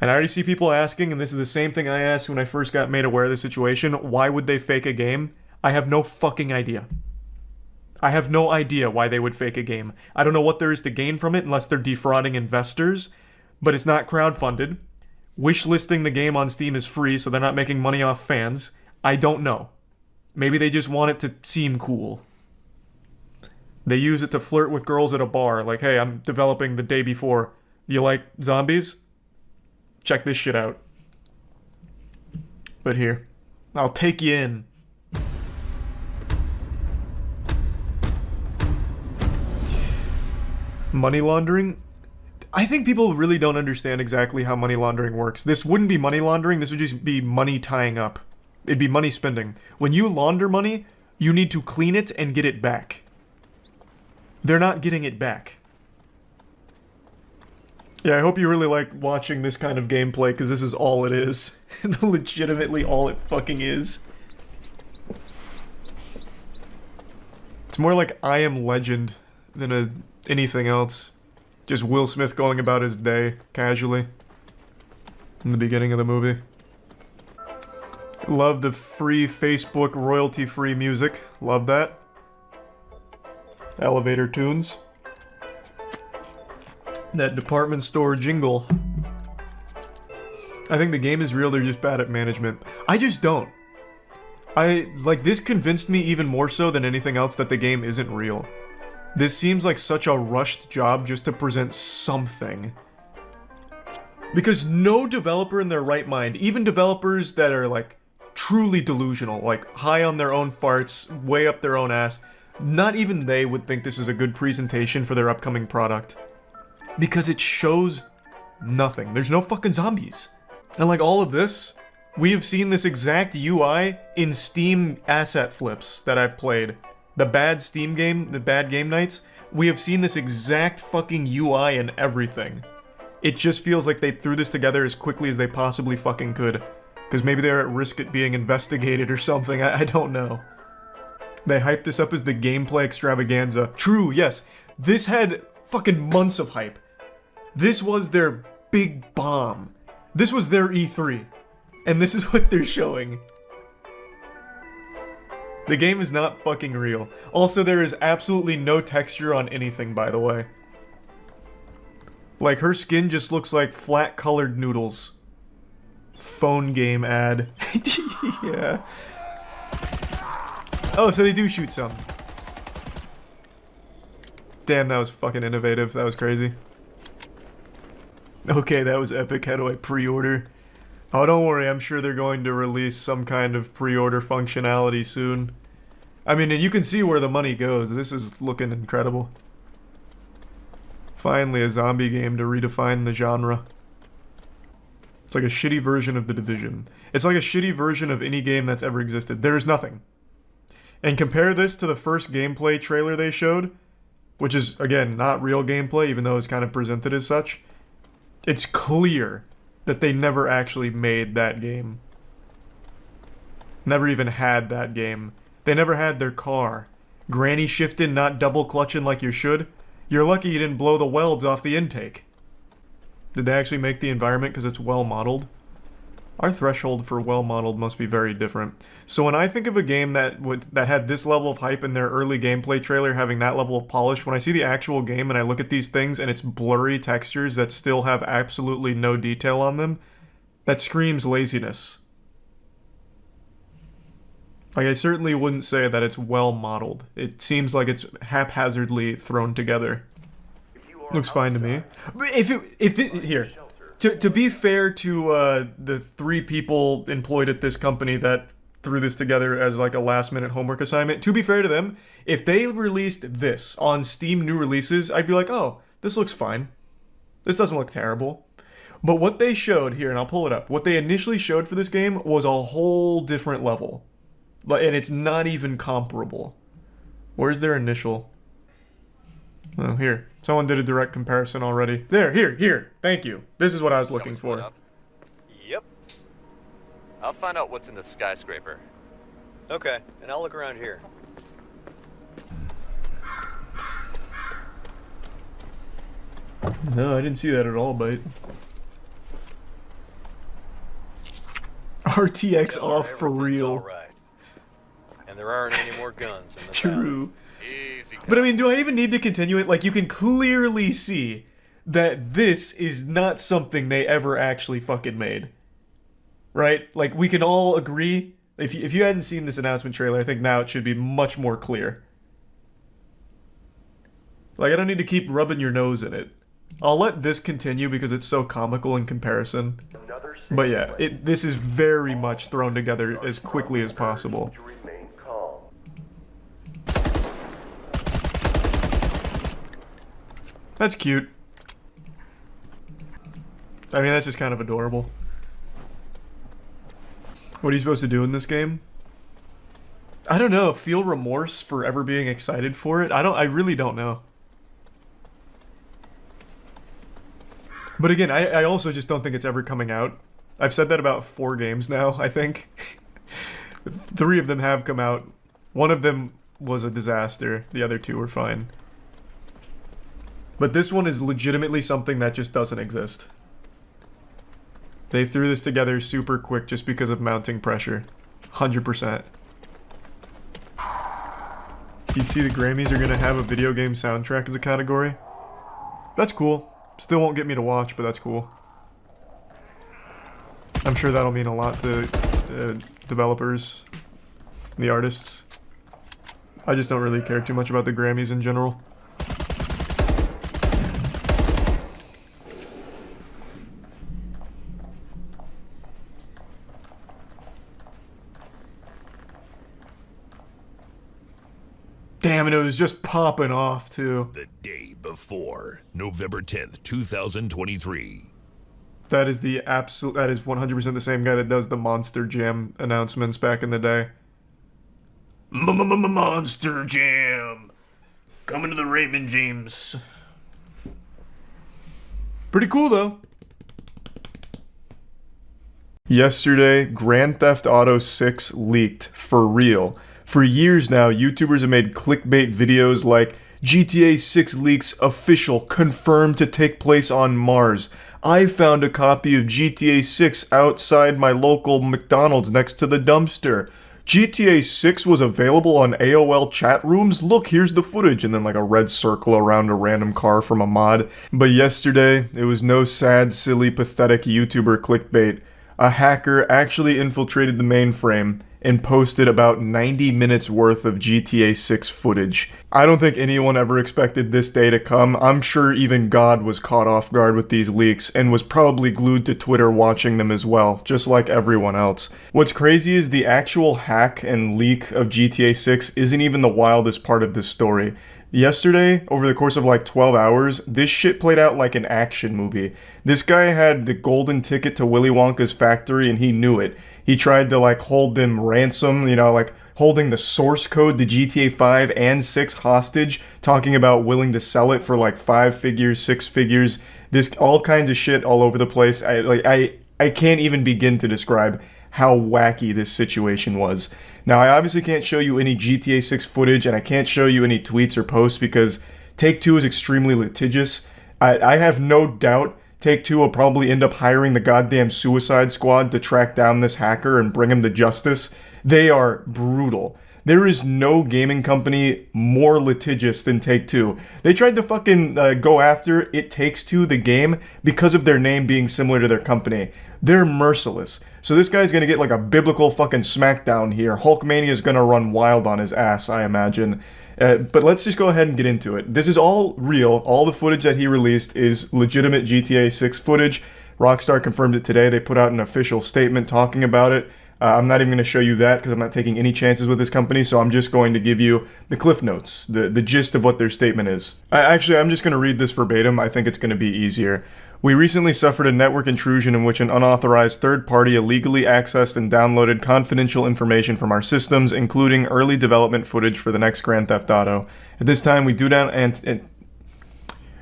And I already see people asking, and this is the same thing I asked when I first got made aware of the situation, why would they fake a game? I have no fucking idea. I have no idea why they would fake a game. I don't know what there is to gain from it unless they're defrauding investors, but it's not crowdfunded. Wishlisting the game on Steam is free, so they're not making money off fans. I don't know. Maybe they just want it to seem cool. They use it to flirt with girls at a bar, like, hey, I'm developing the day before. You like zombies? Check this shit out. But here, I'll take you in. Money laundering? I think people really don't understand exactly how money laundering works. This wouldn't be money laundering, this would just be money tying up. It'd be money spending. When you launder money, you need to clean it and get it back. They're not getting it back. Yeah, I hope you really like watching this kind of gameplay, because this is all it is. Legitimately all it fucking is. It's more like I Am Legend than anything else. Just Will Smith going about his day, casually. In the beginning of the movie. Love the free Facebook royalty-free music. Love that. Elevator tunes. That department store jingle. I think the game is real, they're just bad at management. I just don't. This convinced me even more so than anything else that the game isn't real. This seems like such a rushed job just to present something. Because no developer in their right mind, even developers that are like truly delusional, like high on their own farts, way up their own ass, not even they would think this is a good presentation for their upcoming product. Because it shows nothing. There's no fucking zombies. And like all of this, we have seen this exact UI in Steam asset flips that I've played. The bad Steam game, the bad game nights, we have seen this exact fucking UI in everything. It just feels like they threw this together as quickly as they possibly fucking could. Because maybe they're at risk at being investigated or something, I don't know. They hyped this up as the gameplay extravaganza. True, yes, this had fucking months of hype. This was their big bomb. This was their E3. And this is what they're showing. The game is not fucking real. Also, there is absolutely no texture on anything, by the way. Like, her skin just looks like flat colored noodles. Phone game ad. Yeah. Oh, so they do shoot some. Damn, that was fucking innovative. That was crazy. Okay, that was epic. How do I pre-order? Oh, don't worry. I'm sure they're going to release some kind of pre-order functionality soon. I mean, and you can see where the money goes. This is looking incredible. Finally, a zombie game to redefine the genre. It's like a shitty version of The Division. It's like a shitty version of any game that's ever existed. There's nothing. And compare this to the first gameplay trailer they showed, which is, again, not real gameplay, even though it's kind of presented as such. It's clear that they never actually made that game. Never even had that game. They never had their car. Granny shifting, not double clutching like you should. You're lucky you didn't blow the welds off the intake. Did they actually make the environment because it's well modeled? Our threshold for well modeled must be very different. So when I think of a game that had this level of hype in their early gameplay trailer, having that level of polish, when I see the actual game and I look at these things and it's blurry textures that still have absolutely no detail on them, that screams laziness. Like, I certainly wouldn't say that it's well modeled. It seems like it's haphazardly thrown together. Looks fine to me. But here, to be fair to the 3 people employed at this company that threw this together as like a last-minute homework assignment, to be fair to them, if they released this on Steam new releases, I'd be like, oh, this looks fine. This doesn't look terrible. But what they showed here, and I'll pull it up, what they initially showed for this game was a whole different level. And it's not even comparable. Where's their initial? Oh, here. Someone did a direct comparison already. There, here. Thank you. This is what I was looking for. Yep. I'll find out what's in the skyscraper. Okay, and I'll look around here. No, I didn't see that at all, but... RTX off for real. All right. And there aren't any more guns in the True. Easy. But I mean, do I even need to continue it? Like, you can clearly see that this is not something they ever actually fucking made. Right? Like, we can all agree. If you hadn't seen this announcement trailer, I think now it should be much more clear. Like, I don't need to keep rubbing your nose in it. I'll let this continue because it's so comical in comparison. But yeah, this is very much thrown together as quickly as possible. That's cute. I mean, that's just kind of adorable. What are you supposed to do in this game? I don't know. Feel remorse for ever being excited for it? I really don't know. But again, I also just don't think it's ever coming out. I've said that about 4 games now, I think. 3 of them have come out. One of them was a disaster. The other 2 were fine. But this one is legitimately something that just doesn't exist. They threw this together super quick just because of mounting pressure. 100%. You see the Grammys are gonna have a video game soundtrack as a category? That's cool. Still won't get me to watch, but that's cool. I'm sure that'll mean a lot to developers, the artists. I just don't really care too much about the Grammys in general. Damn it, it was just popping off, too. The day before, November 10th, 2023. That is the absolute, that is 100% the same guy that does the Monster Jam announcements back in the day. Monster Jam! Coming to the Raymond James. Pretty cool, though. Yesterday, Grand Theft Auto 6 leaked, for real. For years now, YouTubers have made clickbait videos like GTA 6 leaks official, confirmed to take place on Mars. I found a copy of GTA 6 outside my local McDonald's next to the dumpster. GTA 6 was available on AOL chat rooms. Look, here's the footage. And then like a red circle around a random car from a mod. But yesterday, it was no sad, silly, pathetic YouTuber clickbait. A hacker actually infiltrated the mainframe and posted about 90 minutes worth of GTA 6 footage. I don't think anyone ever expected this day to come. I'm sure even God was caught off guard with these leaks and was probably glued to Twitter watching them as well, just like everyone else. What's crazy is the actual hack and leak of GTA 6 isn't even the wildest part of this story. Yesterday, over the course of like 12 hours, this shit played out like an action movie. This guy had the golden ticket to Willy Wonka's factory and he knew it. He tried to like hold them ransom, you know, like holding the source code to GTA 5 and 6 hostage, talking about willing to sell it for like 5 figures, 6 figures, this all kinds of shit all over the place. I can't even begin to describe how wacky this situation was. Now, I obviously can't show you any GTA 6 footage, and I can't show you any tweets or posts because Take-Two is extremely litigious. I have no doubt Take-Two will probably end up hiring the goddamn Suicide Squad to track down this hacker and bring him to justice. They are brutal. There is no gaming company more litigious than Take-Two. They tried to fucking go after It Takes Two, the game, because of their name being similar to their company. They're merciless. So this guy's gonna get like a biblical fucking smackdown here. Hulkmania is gonna run wild on his ass, I imagine. But let's just go ahead and get into it. This is all real. All the footage that he released is legitimate GTA 6 footage. Rockstar confirmed it today. They put out an official statement talking about it. I'm not even going to show you that because I'm not taking any chances with this company, so I'm just going to give you the cliff notes, the gist of what their statement is. Actually, I'm just going to read this verbatim. I think it's going to be easier. We recently suffered a network intrusion in which an unauthorized third party illegally accessed and downloaded confidential information from our systems, including early development footage for the next Grand Theft Auto. At this time, we do not...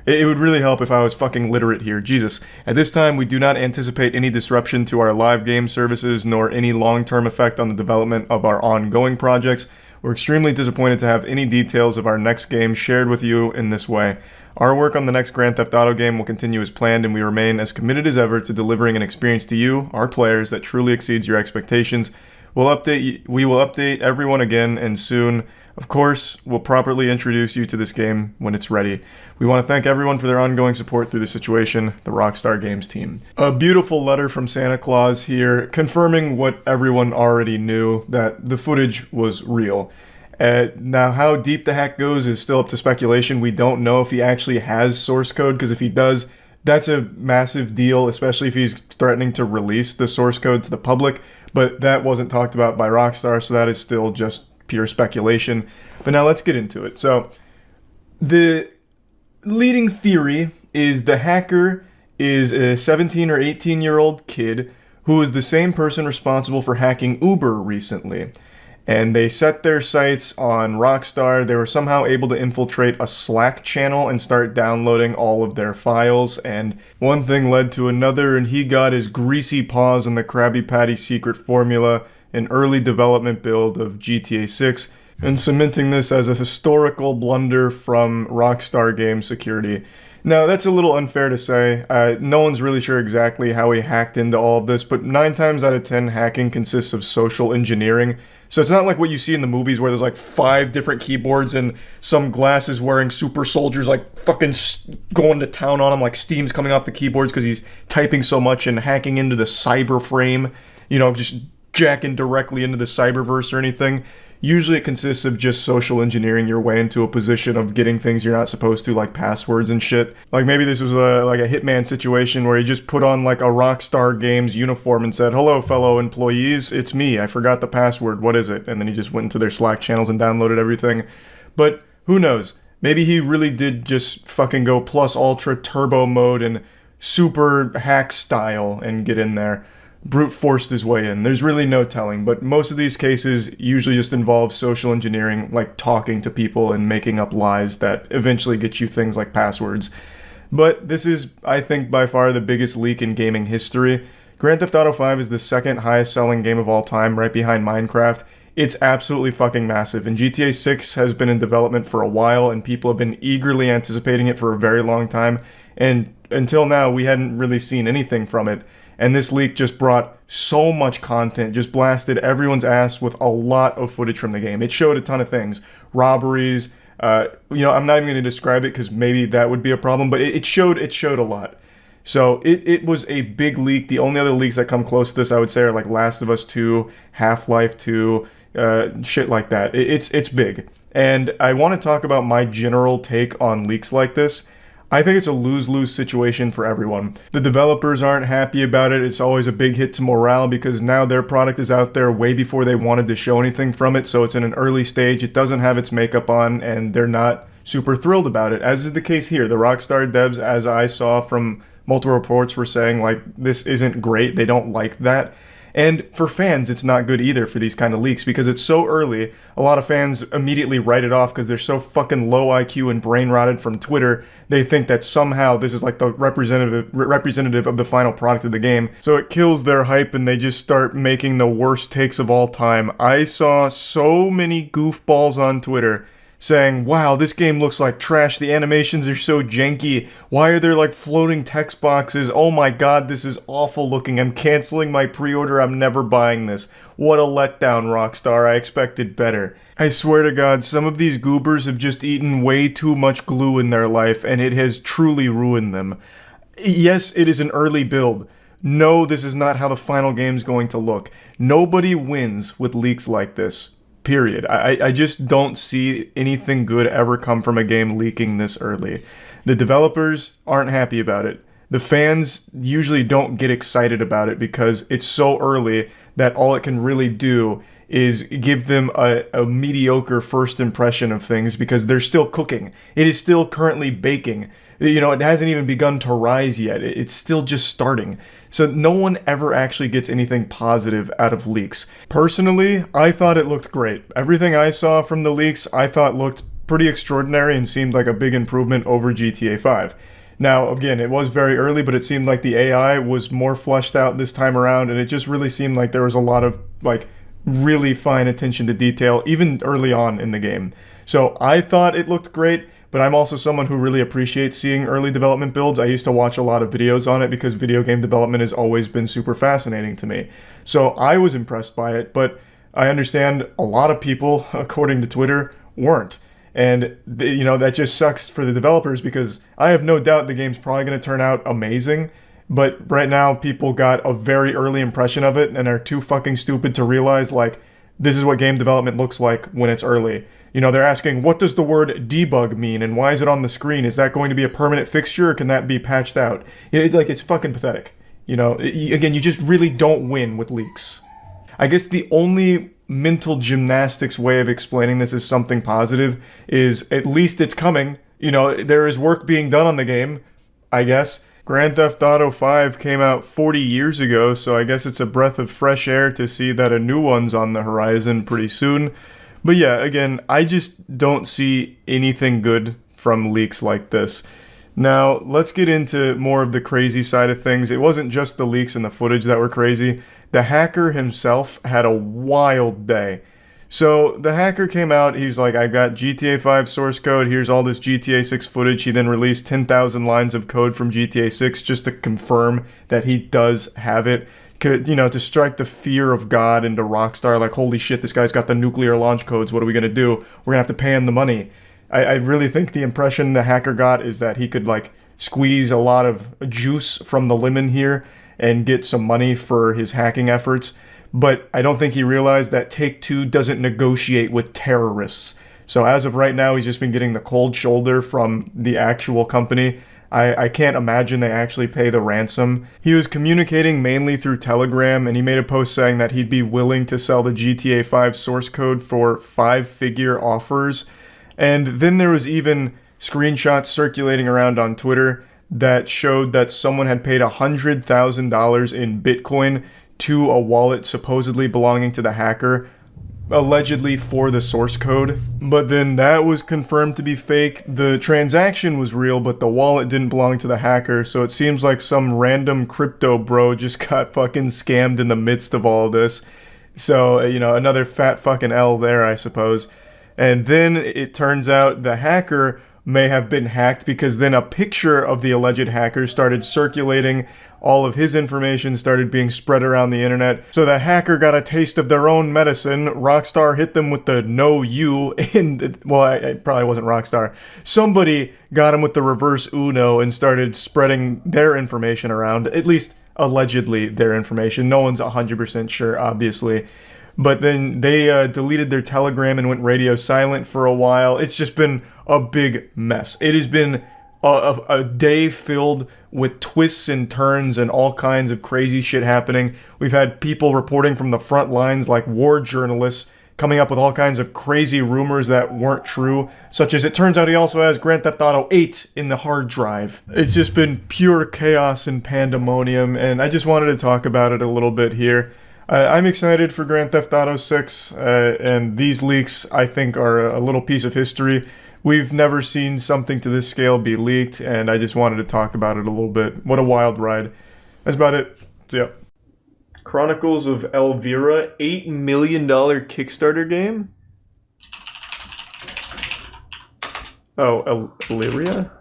It would really help if I was fucking literate here. Jesus. At this time, we do not anticipate any disruption to our live game services, nor any long-term effect on the development of our ongoing projects. We're extremely disappointed to have any details of our next game shared with you in this way. Our work on the next Grand Theft Auto game will continue as planned, and we remain as committed as ever to delivering an experience to you, our players, that truly exceeds your expectations. We will update everyone again, and soon, of course, we'll properly introduce you to this game when it's ready. We want to thank everyone for their ongoing support through the situation, the Rockstar Games team. A beautiful letter from Santa Claus here, confirming what everyone already knew, that the footage was real. Now, how deep the hack goes is still up to speculation. We don't know if he actually has source code, because if he does, that's a massive deal, especially if he's threatening to release the source code to the public. But that wasn't talked about by Rockstar, so that is still just pure speculation. But now let's get into it. So, the leading theory is the hacker is a 17 or 18-year-old kid who is the same person responsible for hacking Uber recently. And they set their sights on Rockstar. They were somehow able to infiltrate a Slack channel and start downloading all of their files. And one thing led to another, and he got his greasy paws on the Krabby Patty secret formula, an early development build of GTA 6, and cementing this as a historical blunder from Rockstar Game Security. Now, that's a little unfair to say. No one's really sure exactly how he hacked into all of this, but 9 times out of 10, hacking consists of social engineering. So it's not like what you see in the movies where there's like 5 different keyboards and some glasses wearing super soldiers like fucking going to town on him, like steam's coming off the keyboards because he's typing so much and hacking into the cyber frame, you know, just jacking directly into the cyberverse or anything. Usually it consists of just social engineering your way into a position of getting things you're not supposed to, like passwords and shit. Like maybe this was like a Hitman situation where he just put on like a Rockstar Games uniform and said, "Hello, fellow employees, it's me. I forgot the password. What is it?" And then he just went into their Slack channels and downloaded everything. But who knows? Maybe he really did just fucking go plus ultra turbo mode and super hack style and get in there. Brute forced his way in. There's really no telling, but most of these cases usually just involve social engineering, like talking to people and making up lies that eventually get you things like passwords. But this is, I think, by far the biggest leak in gaming history. Grand Theft Auto 5 is the second highest selling game of all time, right behind Minecraft. It's absolutely fucking massive, and GTA 6 has been in development for a while, and people have been eagerly anticipating it for a very long time, and until now, we hadn't really seen anything from it. And this leak just brought so much content, just blasted everyone's ass with a lot of footage from the game. It showed a ton of things. Robberies, I'm not even going to describe it because maybe that would be a problem, but it showed a lot. So it was a big leak. The only other leaks that come close to this, I would say, are like Last of Us 2, Half-Life 2, shit like that. It's big. And I want to talk about my general take on leaks like this. I think it's a lose-lose situation for everyone. The developers aren't happy about it. It's always a big hit to morale because now their product is out there way before they wanted to show anything from it, so it's in an early stage. It doesn't have its makeup on, and they're not super thrilled about it, as is the case here. The Rockstar devs, as I saw from multiple reports, were saying, like, this isn't great. They don't like that. And for fans, it's not good either for these kind of leaks because it's so early. A lot of fans immediately write it off because they're so fucking low IQ and brain rotted from Twitter. They think that somehow this is like the representative of the final product of the game. So it kills their hype and they just start making the worst takes of all time. I saw so many goofballs on Twitter saying, "Wow, this game looks like trash. The animations are so janky. Why are there like floating text boxes? Oh my god, this is awful looking. I'm canceling my pre-order. I'm never buying this. What a letdown, Rockstar. I expected better." I swear to God, some of these goobers have just eaten way too much glue in their life, and it has truly ruined them. Yes, it is an early build. no, this is not how the final game's going to look. Nobody wins with leaks like this, period. I just don't see anything good ever come from a game leaking this early. The developers aren't happy about it. The fans usually don't get excited about it because it's so early that all it can really do is give them a mediocre first impression of things because they're still cooking. It is still currently baking. You know, it hasn't even begun to rise yet. It's still just starting. So no one ever actually gets anything positive out of leaks. Personally, I thought it looked great. Everything I saw from the leaks, I thought looked pretty extraordinary and seemed like a big improvement over GTA 5. Now, again, it was very early, but it seemed like the AI was more fleshed out this time around, and it just really seemed like there was a lot of, like, really fine attention to detail, even early on in the game. So I thought it looked great, but I'm also someone who really appreciates seeing early development builds. I used to watch a lot of videos on it because video game development has always been super fascinating to me. So I was impressed by it, but I understand a lot of people, according to Twitter, weren't. And, you know, that just sucks for the developers because I have no doubt the game's probably going to turn out amazing. But right now, people got a very early impression of it and are too fucking stupid to realize, like, this is what game development looks like when it's early. You know, they're asking, what does the word debug mean and why is it on the screen? Is that going to be a permanent fixture or can that be patched out? It's fucking pathetic. You know, again, you just really don't win with leaks. I guess the only mental gymnastics way of explaining this as something positive is at least it's coming. You know, there is work being done on the game, I guess. Grand Theft Auto 5 came out 40 years ago, so I guess it's a breath of fresh air to see that a new one's on the horizon pretty soon. But yeah, again, I just don't see anything good from leaks like this. Now, let's get into more of the crazy side of things. It wasn't just the leaks and the footage that were crazy. The hacker himself had a wild day. So the hacker came out, he's like, I got GTA 5 source code, here's all this GTA 6 footage. He then released 10,000 lines of code from GTA 6 just to confirm that he does have it. You know, to strike the fear of God into Rockstar, like, holy shit, this guy's got the nuclear launch codes, what are we gonna do? We're gonna have to pay him the money. I really think the impression the hacker got is that he could, like, squeeze a lot of juice from the lemon here and get some money for his hacking efforts. But I don't think he realized that Take-Two doesn't negotiate with terrorists. So as of right now, he's just been getting the cold shoulder from the actual company. I can't imagine they actually pay the ransom. He was communicating mainly through Telegram, and he made a post saying that he'd be willing to sell the GTA 5 source code for 5-figure offers. And then there was even screenshots circulating around on Twitter that showed that someone had paid $100,000 in Bitcoin to a wallet supposedly belonging to the hacker, allegedly for the source code. But then that was confirmed to be fake. The transaction was real, but the wallet didn't belong to the hacker, so it seems like some random crypto bro just got fucking scammed in the midst of all of this. So, you know, another fat fucking L there, I suppose. And then it turns out the hacker may have been hacked because then a picture of the alleged hacker started circulating. All of his information started being spread around the internet. So the hacker got a taste of their own medicine. Rockstar hit them with the no you. Well, it probably wasn't Rockstar. Somebody got him with the reverse Uno and started spreading their information around. At least allegedly their information. No one's 100% sure, obviously. But then they deleted their Telegram and went radio silent for a while. It's just been a big mess. It has been a day filled with twists and turns and all kinds of crazy shit happening. We've had people reporting from the front lines, like war journalists, coming up with all kinds of crazy rumors that weren't true, such as it turns out he also has Grand Theft Auto 8 in the hard drive. It's just been pure chaos and pandemonium, and I just wanted to talk about it a little bit here. I'm excited for Grand Theft Auto 6, and these leaks, I think, are a little piece of history. We've never seen something to this scale be leaked, and I just wanted to talk about it a little bit. What a wild ride. That's about it. So, yeah. Chronicles of Elvira, $8 million Kickstarter game? Oh, Illyria?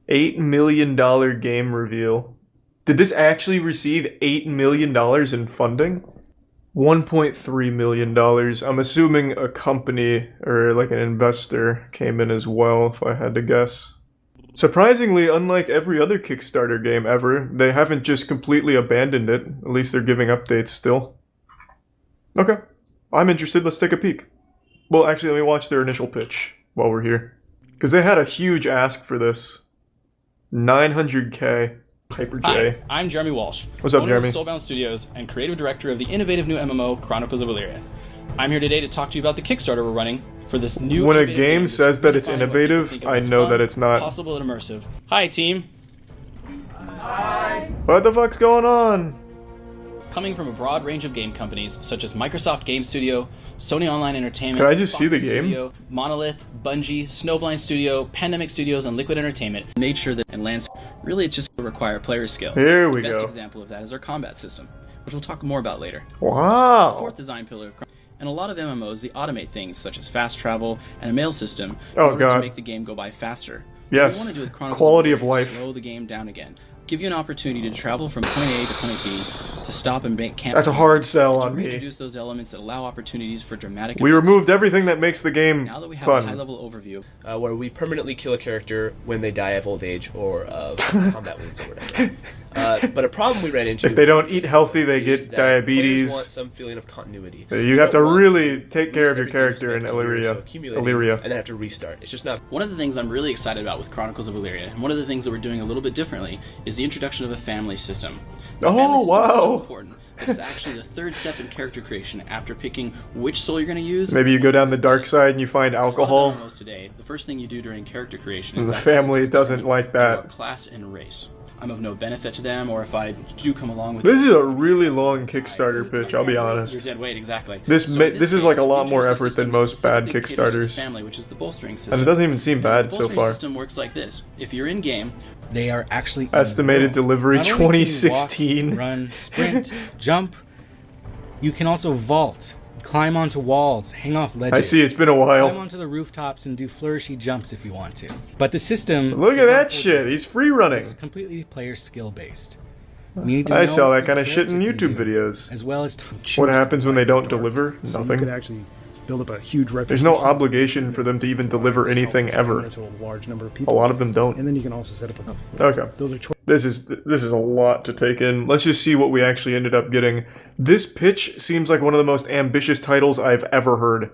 $8 million game reveal. Did this actually receive $8 million in funding? $1.3 million. I'm assuming a company or like an investor came in as well, if I had to guess. Surprisingly, unlike every other Kickstarter game ever, they haven't just completely abandoned it. At least they're giving updates still. Okay. I'm interested. Let's take a peek. Well, actually, let me watch their initial pitch while we're here. Because they had a huge ask for this. 900K. Hyper J. Hi, I'm Jeremy Walsh. What's up, owner Jeremy? of Soulbound Studios and creative director of the innovative new MMO, Chronicles of Valyria. I'm here today to talk to you about the Kickstarter we're running for this new. When a innovative game says that it's redefining what people innovative, think of I as know fun, that it's not. possible and immersive. Hi, team. What the fuck's going on? Coming from a broad range of game companies such as Microsoft Game Studio, Sony Online Entertainment, Can I just see the Foxy game? Studio, Monolith, Bungie, Snowblind Studio, Pandemic Studios, and Liquid Entertainment made sure that and lands really it's just require player skill. Here we The best go. example of that is our combat system, which we'll talk more about later. Wow. Fourth design pillar of and a lot of MMOs, they automate things such as fast travel and a mail system in Oh, order to God. make the game go by faster. Yes. What we want to do with Chronicles Quality of of Valyria life. is slow the game down again. Give you an opportunity to travel from point A to point B, to stop and make camp. That's a hard sell and to on me. reintroduce those elements that allow opportunities for dramatic We events. removed everything that makes the game Now that we have a fun. high-level overview, where we permanently kill a character when they die of old age or of combat wounds or whatever. But a problem we ran into. If they don't eat healthy, they is get that players want diabetes. some feeling of continuity. You have to They don't want really take lose care of your everything character in spent on years Illyria. of accumulating Illyria. And then have to restart. It's just not. one of the things I'm really excited about with Chronicles of Valyria, and one of the things that we're doing a little bit differently, is the introduction of a family system. The Oh, family system is wow. so important. It's actually the third step in character creation after picking which soul you're going to use. Maybe you go down the dark side and you find A lot of alcohol. MMOs today, the first thing you do during character creation And is the actually family doesn't determine like that. your class and race. I'm of no benefit to them, or if I do come along with This them, is a really long Kickstarter pitch, I'll be you're honest. dead weight, exactly. This So ma- in this is like a case, lot we more introduced a effort than system most bad specifically caters to the Kickstarters. family, which is the bolstering system. And it doesn't even seem And bad the so bolstering far. system works like this. If you're in game, They are actually Estimated delivery Not only can you 2016. walk, run, sprint, jump. You can also vault, climb onto walls, hang off ledges. I see, it's been a Climb while. onto the rooftops and do flourishy jumps if you want to. But the system. Look does at not that hold shit, you. he's free running. It's completely player skill based. You need to I know saw what that kind your of shit in character YouTube can do, videos. as well as What happens when they don't deliver? So you Nothing. could actually build up a huge reputation. There's no obligation for them to even deliver anything ever. To a large number of A people. lot of them don't. And then you can also set up a. Okay. Those are This is a lot to take in. Let's just see what we actually ended up getting. This pitch seems like one of the most ambitious titles I've ever heard.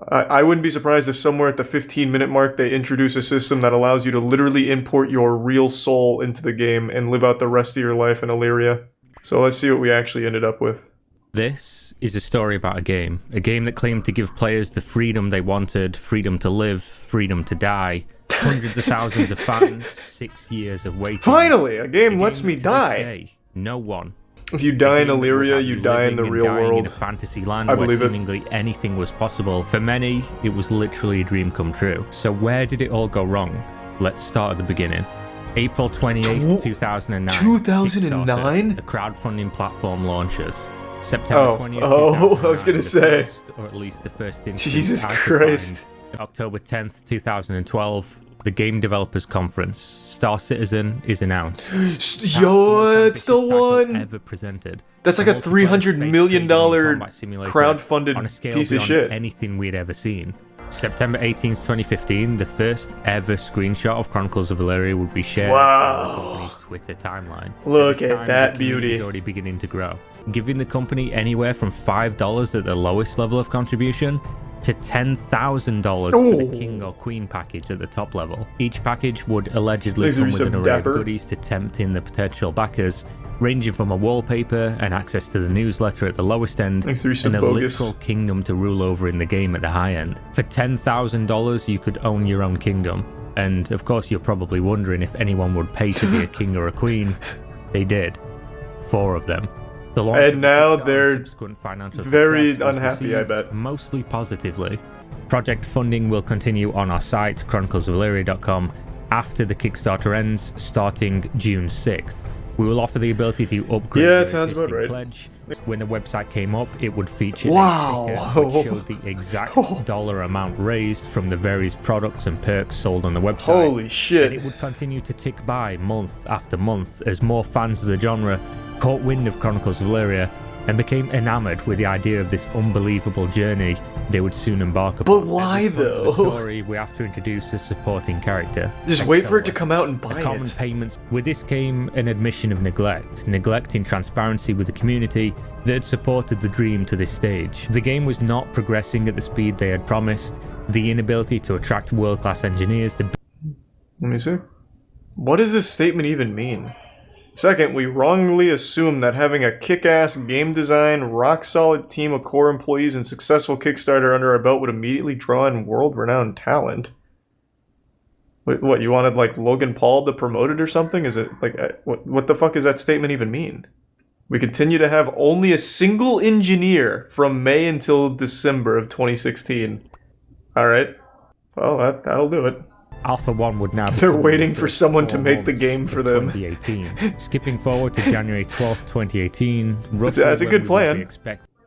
I wouldn't be surprised if somewhere at the 15-minute mark they introduce a system that allows you to literally import your real soul into the game and live out the rest of your life in Illyria. So let's see what we actually ended up with. This is a story about a game that claimed to give players the freedom they wanted, freedom to live, freedom to die. Hundreds of thousands of fans, 6 years of waiting. Finally, a game lets me to this die. day, no one. If you die in A game that would Illyria, have you you die in the living and real dying world. in a fantasy land I where believe it. seemingly anything was possible. For many, it was literally a dream come true. So where did it all go wrong? Let's start at the beginning. April 28th, 2009. 2009? Kickstarter, the crowdfunding platform launches. September 20th, I was 2009, gonna the say. first, or at least the first instance Jesus I could Christ. find. October 10th, 2012, the Game Developers Conference. Star Citizen is announced. Yo, it's the Title one. ever presented. That's like a $300 million crowdfunded on a scale piece of beyond shit. anything we'd ever seen. September 18th, 2015, the first ever screenshot of Chronicles of Valyria would be shared on the company's Twitter timeline. Look this at time, that the community beauty. is already beginning to grow, giving the company anywhere from $5 at the lowest level of contribution to $10,000 for the King or Queen package at the top level. Each package would allegedly These are come with some an array dapper. of goodies to tempt in the potential backers, ranging from a wallpaper and access to the newsletter at the lowest end, Thanks to some and a bogus. literal kingdom to rule over in the game at the high end. For $10,000, you could own your own kingdom. And of course, you're probably wondering if anyone would pay to be a king or a queen. They did. 4 of them. The launch And of the now Kickstarter they're subsequent financial very success was unhappy, I received bet. Mostly positively. Project funding will continue on our site, chroniclesofvalyria.com, after the Kickstarter ends, starting June 6th. We will offer the ability to upgrade Yeah, your it sounds about existing right. pledge. When the website came up, it would feature Wow. a ticker which showed the exact dollar amount raised from the various products and perks sold on the website. Holy shit. And it would continue to tick by month after month as more fans of the genre caught wind of Chronicles of Valyria and became enamored with the idea of this unbelievable journey they would soon embark upon. But why, At this point of the though? story, we have to introduce a supporting character. Just wait for it to come out and buy common it. payments. With this came an admission of neglect in transparency with the community that had supported the dream to this stage. The game was not progressing at the speed they had promised. The inability to attract world-class engineers to... Let me see. What does this statement even mean? Second, we wrongly assume that having a kick-ass game design, rock-solid team of core employees, and successful Kickstarter under our belt would immediately draw in world-renowned talent. What, you wanted, like, Logan Paul to promote it or something? Is it, like, what the fuck does that statement even mean? We continue to have only a single engineer from May until December of 2016. Alright. Well, that'll do it. Alpha 1 would now... They're waiting for someone to make the game for them. 2018. Skipping forward to January 12th, 2018. That's a good plan.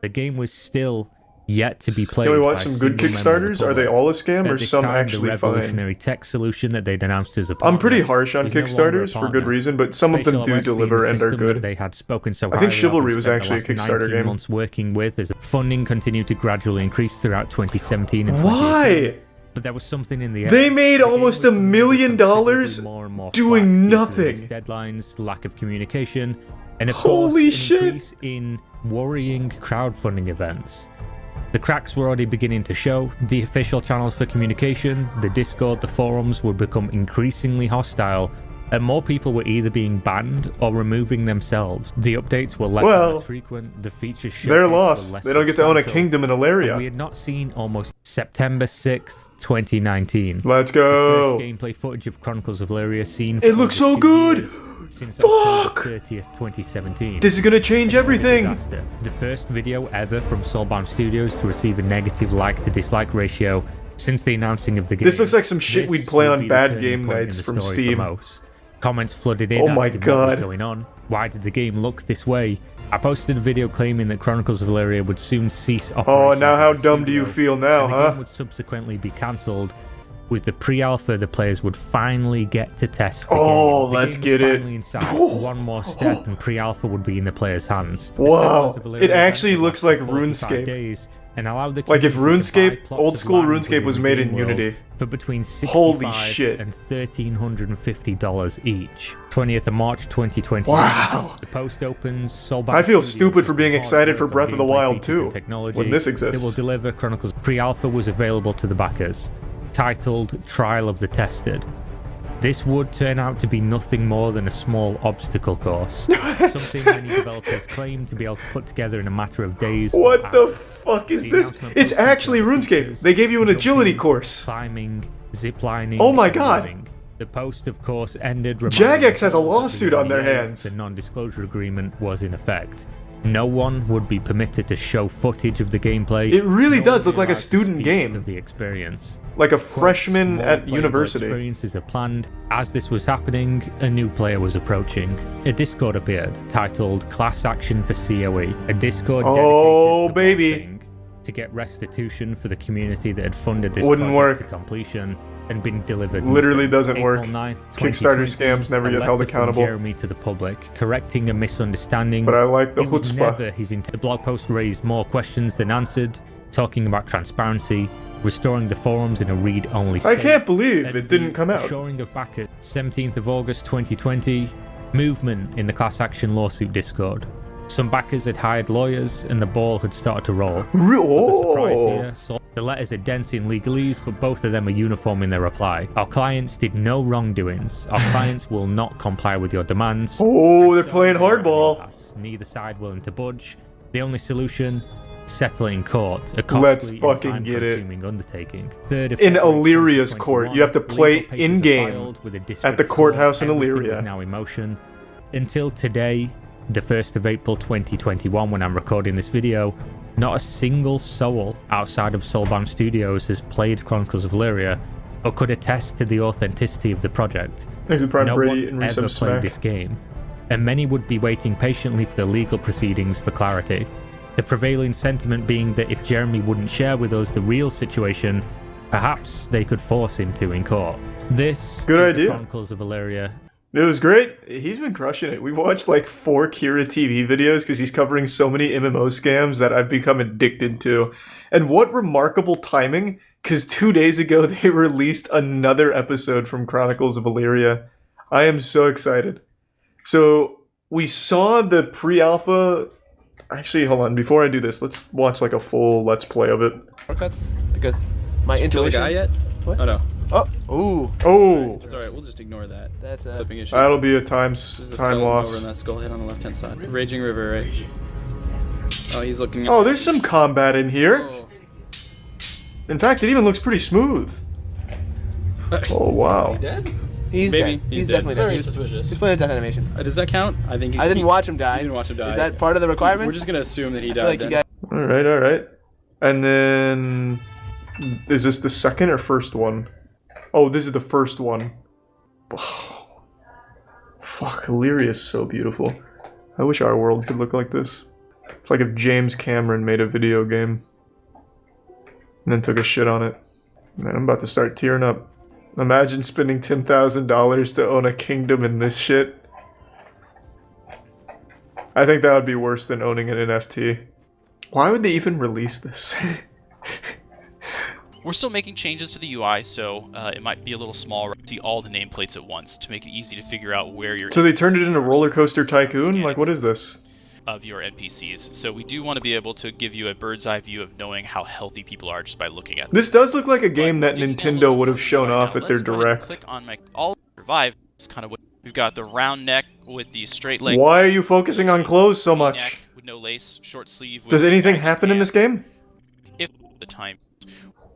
The game was still yet to be played. Can we watch some good Kickstarters? Are they all a scam or some actually the fine? revolutionary tech solution that they'd announced as a I'm pretty harsh on Kickstarters for good reason, but some of them do deliver and are good. They had spoken so I think highly Chivalry of was and spent actually a the last Kickstarter 19 game. months working with as funding continued to gradually increase throughout 2017 and 2018. Why? But there was something in the air. They made almost $1 million doing nothing. Deadlines, lack of communication, and of Holy course, shit. an increase in worrying crowdfunding events. The cracks were already beginning to show. The official channels for communication, the Discord, the forums would become increasingly hostile, and more people were either being banned or removing themselves. The updates were less and less frequent, the features they're lost. They don't get to own a kingdom in Ilaria. We had not seen almost September 6th, 2019. Let's go. The first gameplay footage of Chronicles of Ilaria seen It looks so good! since Fuck! October 30th, 2017. This is gonna change everything! The first video ever from Soulbound Studios to receive a negative like to dislike ratio since the announcing of the game. This looks like some shit we'd play will on be bad the game turning point in nights the from story for Steam. most. Comments flooded in Oh my asking what God. was going on. Why did the game look this way? I posted a video claiming that Chronicles of Ilaria would soon cease operations. Oh, now how at the dumb do you studio, feel now, and the huh? game would subsequently be cancelled. With the pre-alpha, the players would finally get to test the Oh, game. The let's game get was it. finally in sight. One more step and pre-alpha would be in the players' hands. Wow, The Settlers of it Ilaria actually event looks lasted like 45 RuneScape. days and allowed the Like if community to buy RuneScape, plots old of school land RuneScape within was the made game in world Unity. for between Holy $65 shit. and $1,350 each. 20th of March 2020. Wow. The post opens. Soulbound I feel Studios stupid for being hard excited for work on Breath of the gameplay Wild features and 2, technology when this that will exists. deliver Chronicles. Pre-alpha was available to the backers, titled Trial of the Tested. This would turn out to be nothing more than a small obstacle course. Something many developers claim to be able to put together in a matter of days. or What the hours. fuck is The this? announcement It's posted actually on RuneScape. features, They gave you an agility jumping, course. Climbing, ziplining. Oh my and God. running. The post, of course, ended. reminding Jagex has a us that the lawsuit on their NDA, hands. The non-disclosure agreement was in effect. No one would be permitted to show footage of the gameplay. It really nor does be look like a allowed to student speak game. of the experience. Like a Quote, freshman small at playable university. Experiences are planned. As this was happening, a new player was approaching. A Discord appeared titled Class Action for COE. A Discord dedicated Oh, to baby. voting to get restitution for the community that had funded this Wouldn't project work. to completion and been delivered. Literally doesn't April work. 9th, Kickstarter 2020, scams never a get held letter from accountable. Jeremy to the public, correcting a misunderstanding. But I like the It was chutzpah. never his intent. The blog post raised more questions than answered, talking about transparency, restoring the forums in a read-only I state. can't believe and it didn't the come out. Assuring of backers. 17th of August 2020, movement in the class action lawsuit Discord. Some backers had hired lawyers and the ball had started to roll. But the surprise here, the letters are dense in legalese, but both of them are uniform in their reply. Our clients did no wrongdoings. Our clients will not comply with your demands. Oh, they're playing hardball. Neither side willing to budge. The only solution, settle it in court. A Let's costly fucking and get it. time-consuming undertaking. 3rd of In February Illyria's 2021, court. You have to legal play papers are in-game filed with a at district the courthouse in court. Everything Illyria. is now in motion. Until today, the 1st of April 2021, when I'm recording this video, not a single soul outside of Soulbound Studios has played Chronicles of Illyria or could attest to the authenticity of the project. Thanks to Prime No Brady one and ever Resub played Smack. this game, and many would be waiting patiently for the legal proceedings for clarity. The prevailing sentiment being that if Jeremy wouldn't share with us the real situation, perhaps they could force him to in court. This Good is the idea. Chronicles of Illyria. It was great. He's been crushing it. We watched like 4 Kira TV videos because he's covering so many MMO scams that I've become addicted to. And what remarkable timing, because 2 days ago they released another episode from Chronicles of Illyria. I am so excited. So we saw the pre-alpha. Actually, hold on. Before I do this, let's watch like a full let's play of it. Shortcuts? Because my Kill the intuition... guy yet? What? Oh no. Oh, ooh. Oh. It's alright, we'll just ignore that. That's flipping issue. That'll be a time There's the time skeleton loss. over in that skull head on the left hand side. Raging River, right? Oh, he's looking. Oh, there's some combat in here. Oh. In fact, it even looks pretty smooth. Oh wow. Is he dead? He's Maybe. dead. He's definitely dead. Very He's suspicious. He's playing a death animation. Does that count? I think. I didn't watch him die. You didn't watch him die. Is that part of the requirements? We're just gonna assume that he I feel died. like you then. guys... All right. And then, is this the second or first one? Oh, this is the first one. Oh, fuck, Illyria is so beautiful. I wish our world could look like this. It's like if James Cameron made a video game and then took a shit on it. Man, I'm about to start tearing up. Imagine spending $10,000 to own a kingdom in this shit. I think that would be worse than owning an NFT. Why would they even release this? We're still making changes to the UI, so it might be a little small. See all the nameplates at once to make it easy to figure out where you're. So they turned it into Roller Coaster Tycoon? Like, what is this? Of your NPCs. So we do want to be able to give you a bird's eye view of knowing how healthy people are just by looking at them. This does look like a game that Nintendo would have shown off at their direct. Click on my all revive. It's kind of what we've got: the round neck with the straight leg. Why are you focusing on clothes so much? Neck with no lace, short sleeve. With Does anything happen in this game? If the time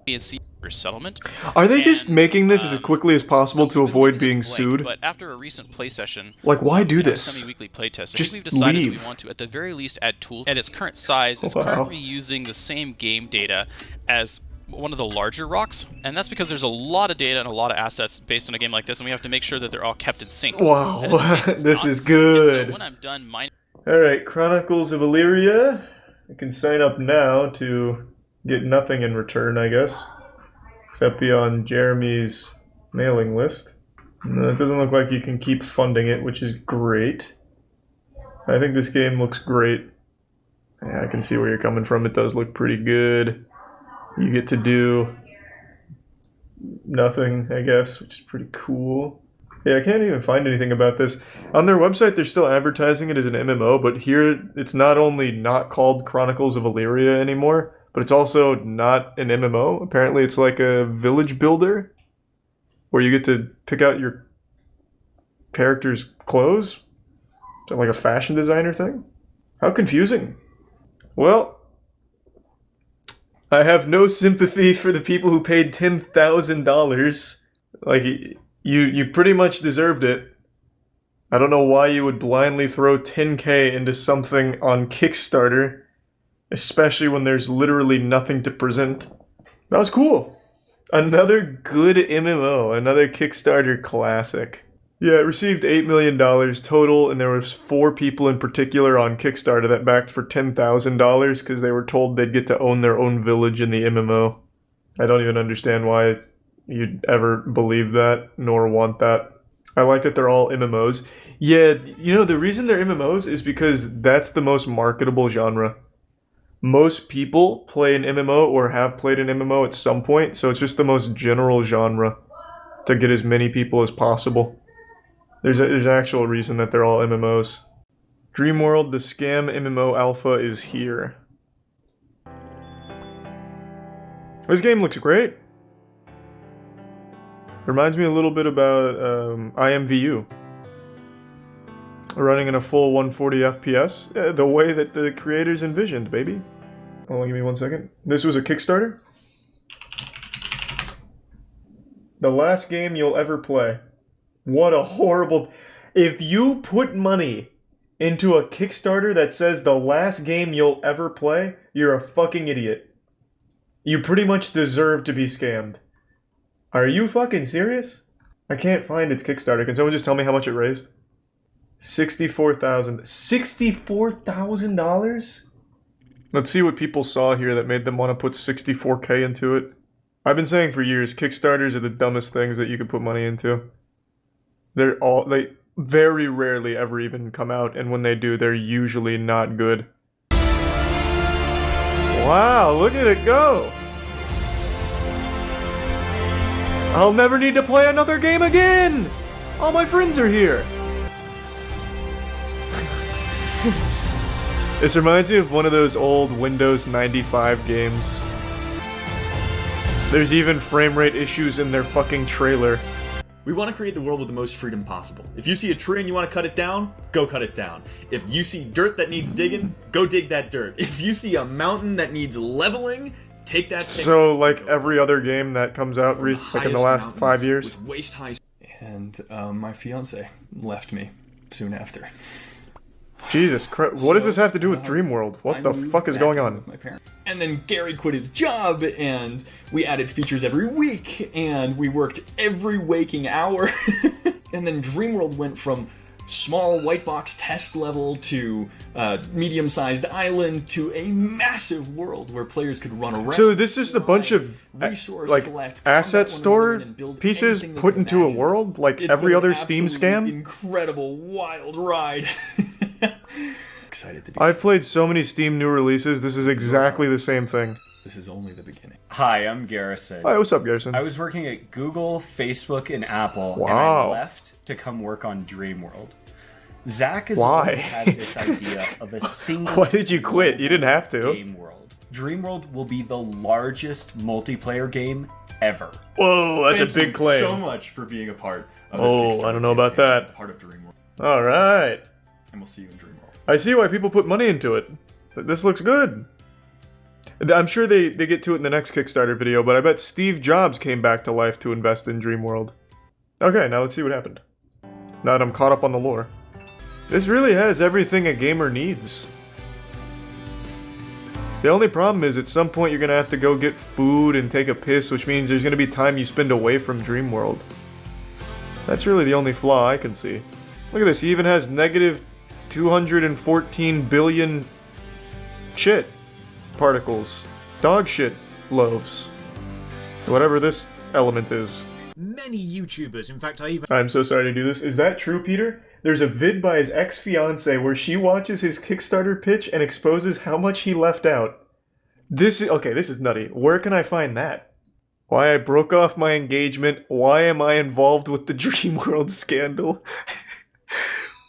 and see your settlement. Are they just making this as quickly as possible to avoid being sued? But after a recent play session, like, why do this? Semi-weekly playtest, Just we've decided leave. that we want to, at the very least, add tools. At its current size, it's Wow. currently using the same game data as one of the larger rocks, and that's because there's a lot of data and a lot of assets based on a game like this, and we have to make sure that they're all kept in sync. Wow, And in this case, it's this not. is good. And so when I'm done mining. Alright, Chronicles of Illyria. I can sign up now to get nothing in return, I guess. Except be on Jeremy's mailing list. No, it doesn't look like you can keep funding it, which is great. I think this game looks great. Yeah, I can see where you're coming from. It does look pretty good. You get to do nothing, I guess, which is pretty cool. Yeah, I can't even find anything about this. On their website, they're still advertising it as an MMO, but here it's not only not called Chronicles of Illyria anymore, but it's also not an MMO. Apparently it's like a village builder where you get to pick out your character's clothes. Is that like a fashion designer thing? How confusing. Well, I have no sympathy for the people who paid $10,000. Like, you pretty much deserved it. I don't know why you would blindly throw $10K into something on Kickstarter, especially when there's literally nothing to present. That was cool. Another good MMO, another Kickstarter classic. Yeah, it received $8 million total, and there was 4 people in particular on Kickstarter that backed for $10,000 because they were told they'd get to own their own village in the MMO. I don't even understand why you'd ever believe that, nor want that. I like that they're all MMOs. Yeah, you know, the reason they're MMOs is because that's the most marketable genre. Most people play an MMO or have played an MMO at some point, so it's just the most general genre to get as many people as possible. There's an actual reason that they're all MMOs. Dreamworld, the Scam MMO Alpha is here. This game looks great. Reminds me a little bit about IMVU. Running in a full 140 FPS, the way that the creators envisioned, baby. Hold on, give me 1 second. This was a Kickstarter. The last game you'll ever play. What a horrible... If you put money into a Kickstarter that says the last game you'll ever play, you're a fucking idiot. You pretty much deserve to be scammed. Are you fucking serious? I can't find its Kickstarter. Can someone just tell me how much it raised? $64,000. $64,000? Let's see what people saw here that made them want to put $64K into it. I've been saying for years, Kickstarters are the dumbest things that you could put money into. They're all very rarely ever even come out, and when they do, they're usually not good. Wow, look at it go! I'll never need to play another game again! All my friends are here! This reminds me of one of those old Windows 95 games. There's even frame rate issues in their fucking trailer. We want to create the world with the most freedom possible. If you see a tree and you want to cut it down, go cut it down. If you see dirt that needs digging, go dig that dirt. If you see a mountain that needs leveling, take that. So, like every other game that comes out like in the last 5 years? Waist high. And my fiance left me soon after. Jesus Christ, what does this have to do with Dreamworld? What the fuck is going on? My parents. And then Gary quit his job, and we added features every week, and we worked every waking hour. And then Dreamworld went from small white box test level to medium-sized island to a massive world where players could run around. So this is a bunch of like asset store pieces put into a world like every other Steam scam? Incredible wild ride. Excited to be. I've played so many Steam new releases, this is exactly the same thing. This is only the beginning. Hi, I'm Garrison. Hi, what's up, Garrison? I was working at Google, Facebook, and Apple, and Wow. I left to come work on Dreamworld. Zach has Why? always had this idea of a single. Why did you quit? You didn't have to. Game world. Dreamworld will be the largest multiplayer game ever. Whoa, that's Thank a big you claim. so much for being a part of this Oh, Kickstarter I don't know about campaign, that. Part of Dreamworld. Alright. And we'll see you in Dreamworld. I see why people put money into it. This looks good. I'm sure they get to it in the next Kickstarter video, but I bet Steve Jobs came back to life to invest in Dreamworld. Okay, now let's see what happened. Now that I'm caught up on the lore. This really has everything a gamer needs. The only problem is at some point you're gonna have to go get food and take a piss, which means there's gonna be time you spend away from Dreamworld. That's really the only flaw I can see. Look at this, he even has negative 214 billion shit particles. Dog shit loaves. Whatever this element is. Many YouTubers, in fact, I'm so sorry to do this. Is that true, Peter? There's a vid by his ex-fiancée where she watches his Kickstarter pitch and exposes how much he left out. This is nutty. Where can I find that? Why I broke off my engagement. Why am I involved with the Dreamworld scandal?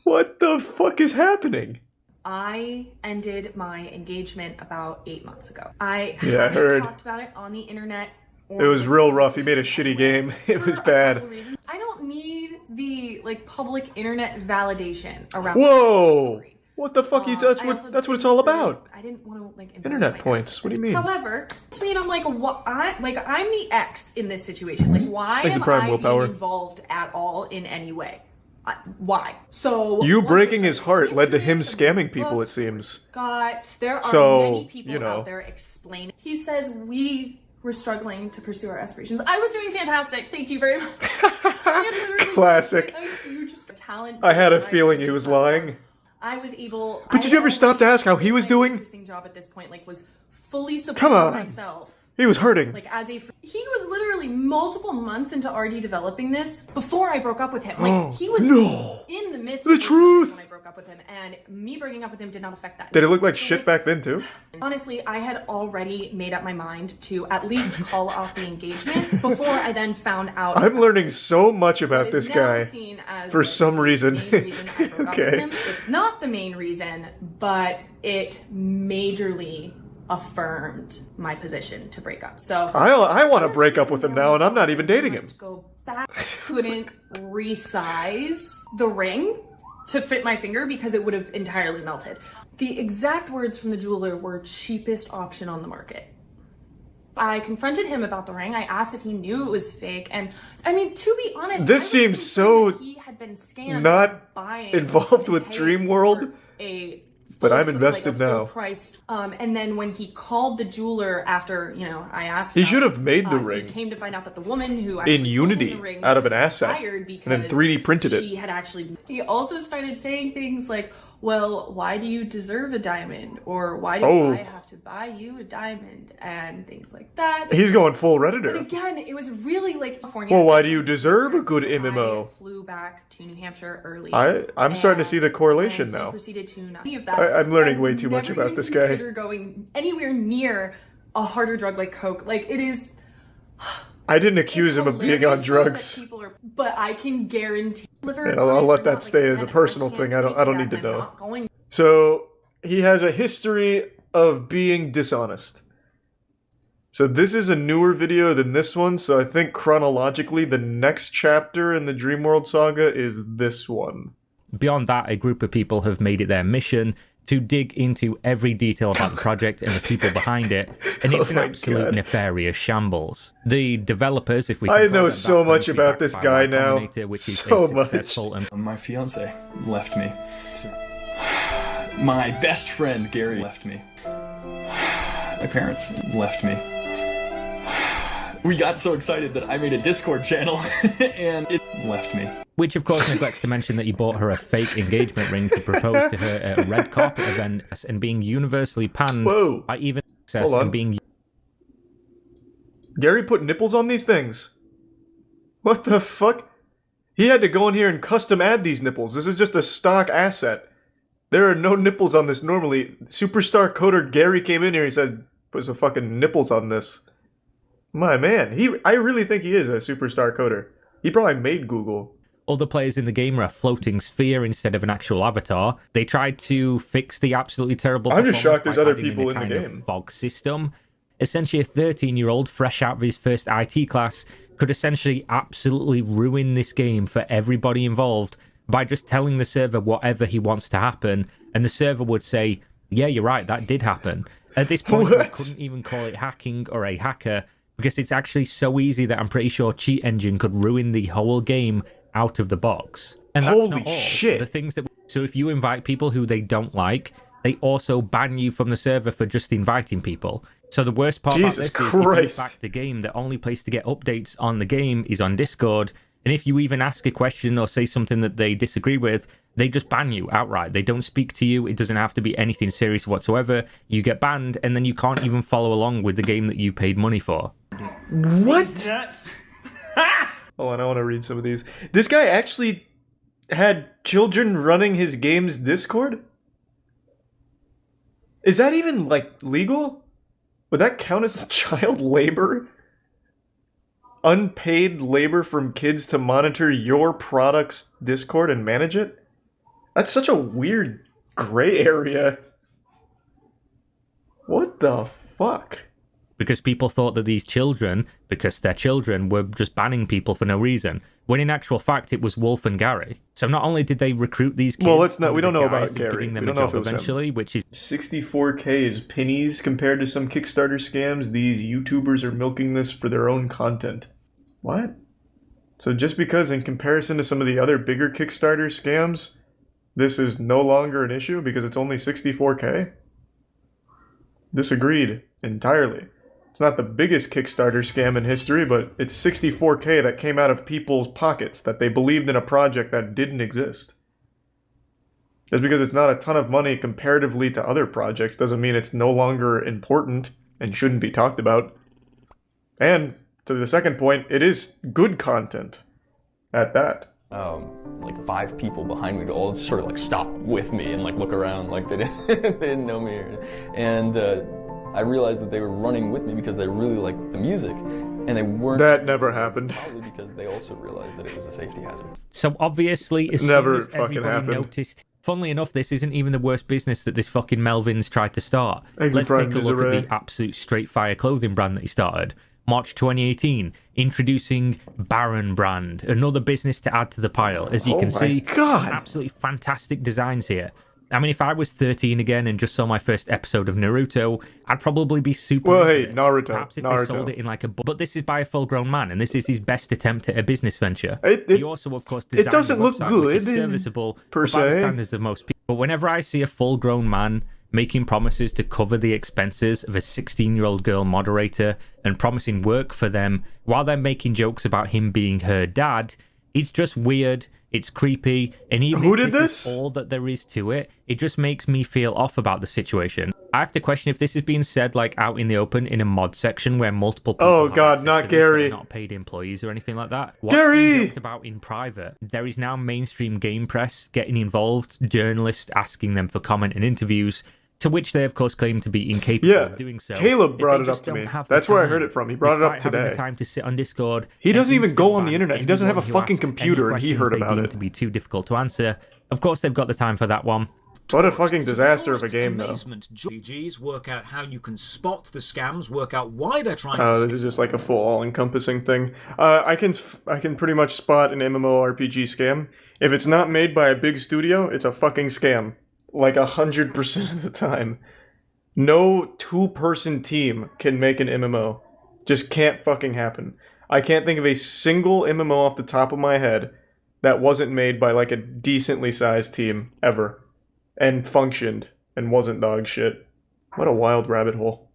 What the fuck is happening? I ended my engagement about 8 months ago. I heard. talked about it on the internet. It was real rough. He made a shitty game. It was bad. I don't need the public internet validation around. Whoa! What the fuck? That's what it's all about. I didn't want to Internet points. What do you mean? However, to me, I'm like, what? I'm the ex in this situation. Like, why Thanks am to Prime I Willpower. being involved at all in any way? Why? So You breaking his heart led to him scamming people, it seems. there are So, many people you know. out there explaining. He says we were struggling to pursue our aspirations. I was doing fantastic. Thank you very much. Classic. You're just a talent. I had a feeling he was lying. I was able. But did you ever stop to ask how he was doing? Interesting job at this point. Was fully supporting Come on. myself. He was hurting. He was literally multiple months into already developing this before I broke up with him. He was in the midst of truth. when I broke up with him, and me breaking up with him did not affect that. Did it look like shit back then too? Honestly, I had already made up my mind to at least call off the engagement before I then found out. I'm learning so much about what this is now guy seen as for some reason. the main reason I broke up with Okay. him. It's not the main reason, but it majorly affirmed my position to break up. So I want to break up with him now, and I'm not even dating him. go back. Couldn't resize the ring to fit my finger because it would have entirely melted. The exact words from the jeweler were cheapest option on the market. I confronted him about the ring. I asked if he knew it was fake, and I mean, to be honest, This seems so he had been scammed not buying involved with Dreamworld. But I'm invested now. Priced. And then when he called the jeweler after, I asked He about should it, have made the he ring came to find out that the woman who in actually sold him Unity the ring out of an was asset, fired and then because 3D printed it. She had actually. He also started saying things like, well, why do you deserve a diamond? Or why do Oh. I have to buy you a diamond? And things like that. He's going full But Redditor. again, it was really like California. Well, why do you deserve a good MMO? Flew back to New Hampshire early. I'm starting to see the correlation and he now. proceeded to not any of that. I'm learning and way too much never about even this guy. Consider going anywhere near a harder drug like coke. Like it is. I didn't accuse him of being on hilarious, though, that drugs. people are, but I can guarantee. Yeah, I'll let that stay as a personal thing. I don't need to know. So he has a history of being dishonest. So this is a newer video than this one, so I think chronologically the next chapter in the Dreamworld saga is this one. Beyond that, a group of people have made it their mission to dig into every detail about the project and the people behind it, and it's an absolute nefarious shambles. The developers, if we can I call know them so that, much currently about backed this by guy Y now. Combinator, which is So a successful and My fiance left me. My best friend Gary left me. My parents left me. We got so excited that I made a Discord channel and it left me. which of course neglects to mention that he bought her a fake engagement ring to propose to her at a red carpet event and being universally panned by even success Hold on. and being Gary put nipples on these things? What the fuck? He had to go in here and custom add these nipples. This is just a stock asset. There are no nipples on this normally. Superstar coder Gary came in here, he said, put some fucking nipples on this. My man, I really think he is a superstar coder. He probably made Google. Other players in the game are a floating sphere instead of an actual avatar. They tried to fix the absolutely terrible I'm just performance shocked there's by other adding people in the a kind of game. fog system. Essentially, a 13-year-old fresh out of his first IT class could essentially absolutely ruin this game for everybody involved by just telling the server whatever he wants to happen, and the server would say, yeah, you're right, that did happen. At this point, we couldn't even call it hacking or a hacker, because it's actually so easy that I'm pretty sure Cheat Engine could ruin the whole game out of the box. And that's Holy not all. shit. The things that so if you invite people who they don't like, they also ban you from the server for just inviting people. So the worst part Jesus about this Christ. is if you back the game, the only place to get updates on the game is on Discord. And if you even ask a question or say something that they disagree with, they just ban you outright. They don't speak to you. It doesn't have to be anything serious whatsoever. You get banned, and then you can't even follow along with the game that you paid money for. What? Hold on, I want to read some of these. This guy actually had children running his game's Discord? Is that even, like, legal? Would that count as child labor? Unpaid labor from kids to monitor your product's Discord and manage it? That's such a weird gray area. What the fuck? Because people thought that these children, because they're children, were just banning people for no reason, when in actual fact it was Wolf and Gary. So not only did they recruit these kids, Well, let's not. We under don't the know guise about of Gary. giving them We a don't know if job it was him. eventually, which is 64K is pennies compared to some Kickstarter scams. These YouTubers are milking this for their own content. What? So just because in comparison to some of the other bigger Kickstarter scams, this is no longer an issue because it's only 64K? Disagreed entirely. It's not the biggest Kickstarter scam in history, but it's 64K that came out of people's pockets that they believed in a project that didn't exist. Just because it's not a ton of money comparatively to other projects doesn't mean it's no longer important and shouldn't be talked about. And to the second point, it is good content at that. Like 5 people behind me to all sort of like stop with me and like look around like they didn't know me. And I realized that they were running with me because they really liked the music, and they weren't. That never happened. Probably because they also realized that it was a safety hazard. So obviously, as Never soon as fucking everybody happened. noticed, funnily enough, this isn't even the worst business that this fucking Melvin's tried to start. Exit Let's Prime take a look Disarray. at the absolute straight fire clothing brand that he started. March 2018, introducing Baron brand, another business to add to the pile. As you Oh can my see, God. some absolutely fantastic designs here. I mean, if I was 13 again and just saw my first episode of Naruto, I'd probably be super. Well, into hey, this. Naruto, Perhaps if Naruto. they sold it in like a but this is by a full-grown man, and this is his best attempt at a business venture. It he also, of course, designed doesn't a look website which is good, serviceable per but by the se. standards of most people. But whenever I see a full-grown man making promises to cover the expenses of a 16-year-old girl moderator and promising work for them while they're making jokes about him being her dad, it's just weird. It's creepy, and even Who if did this this? is all that there is to it, it just makes me feel off about the situation. I have to question if this is being said like out in the open in a mod section where multiple people Oh have God, access not to this that are Gary. not paid employees or anything like that. What's Gary! being joked about in private? There is now mainstream game press getting involved, journalists asking them for comment and interviews, to which they of course claim to be incapable of doing so. Caleb as brought they it up just to don't me. have the That's where I time. heard it from. He brought it up Despite having today. the time to sit on Discord. He doesn't and even go on instant the ban internet. He doesn't have a anyone who fucking asks any computer, and he questions heard they about deem it. to be too difficult to answer. Of course, they've got the time for that one. What a fucking disaster of a game, though. RPGs work out how you can spot the scams, work out why they're trying to. Oh, this is just like a full all-encompassing thing. I can pretty much spot an MMORPG scam. If it's not made by a big studio, it's a fucking scam. Like 100% of the time. No two-person team can make an MMO. Just can't fucking happen. I can't think of a single MMO off the top of my head that wasn't made by like a decently sized team ever. And functioned and wasn't dog shit. What a wild rabbit hole.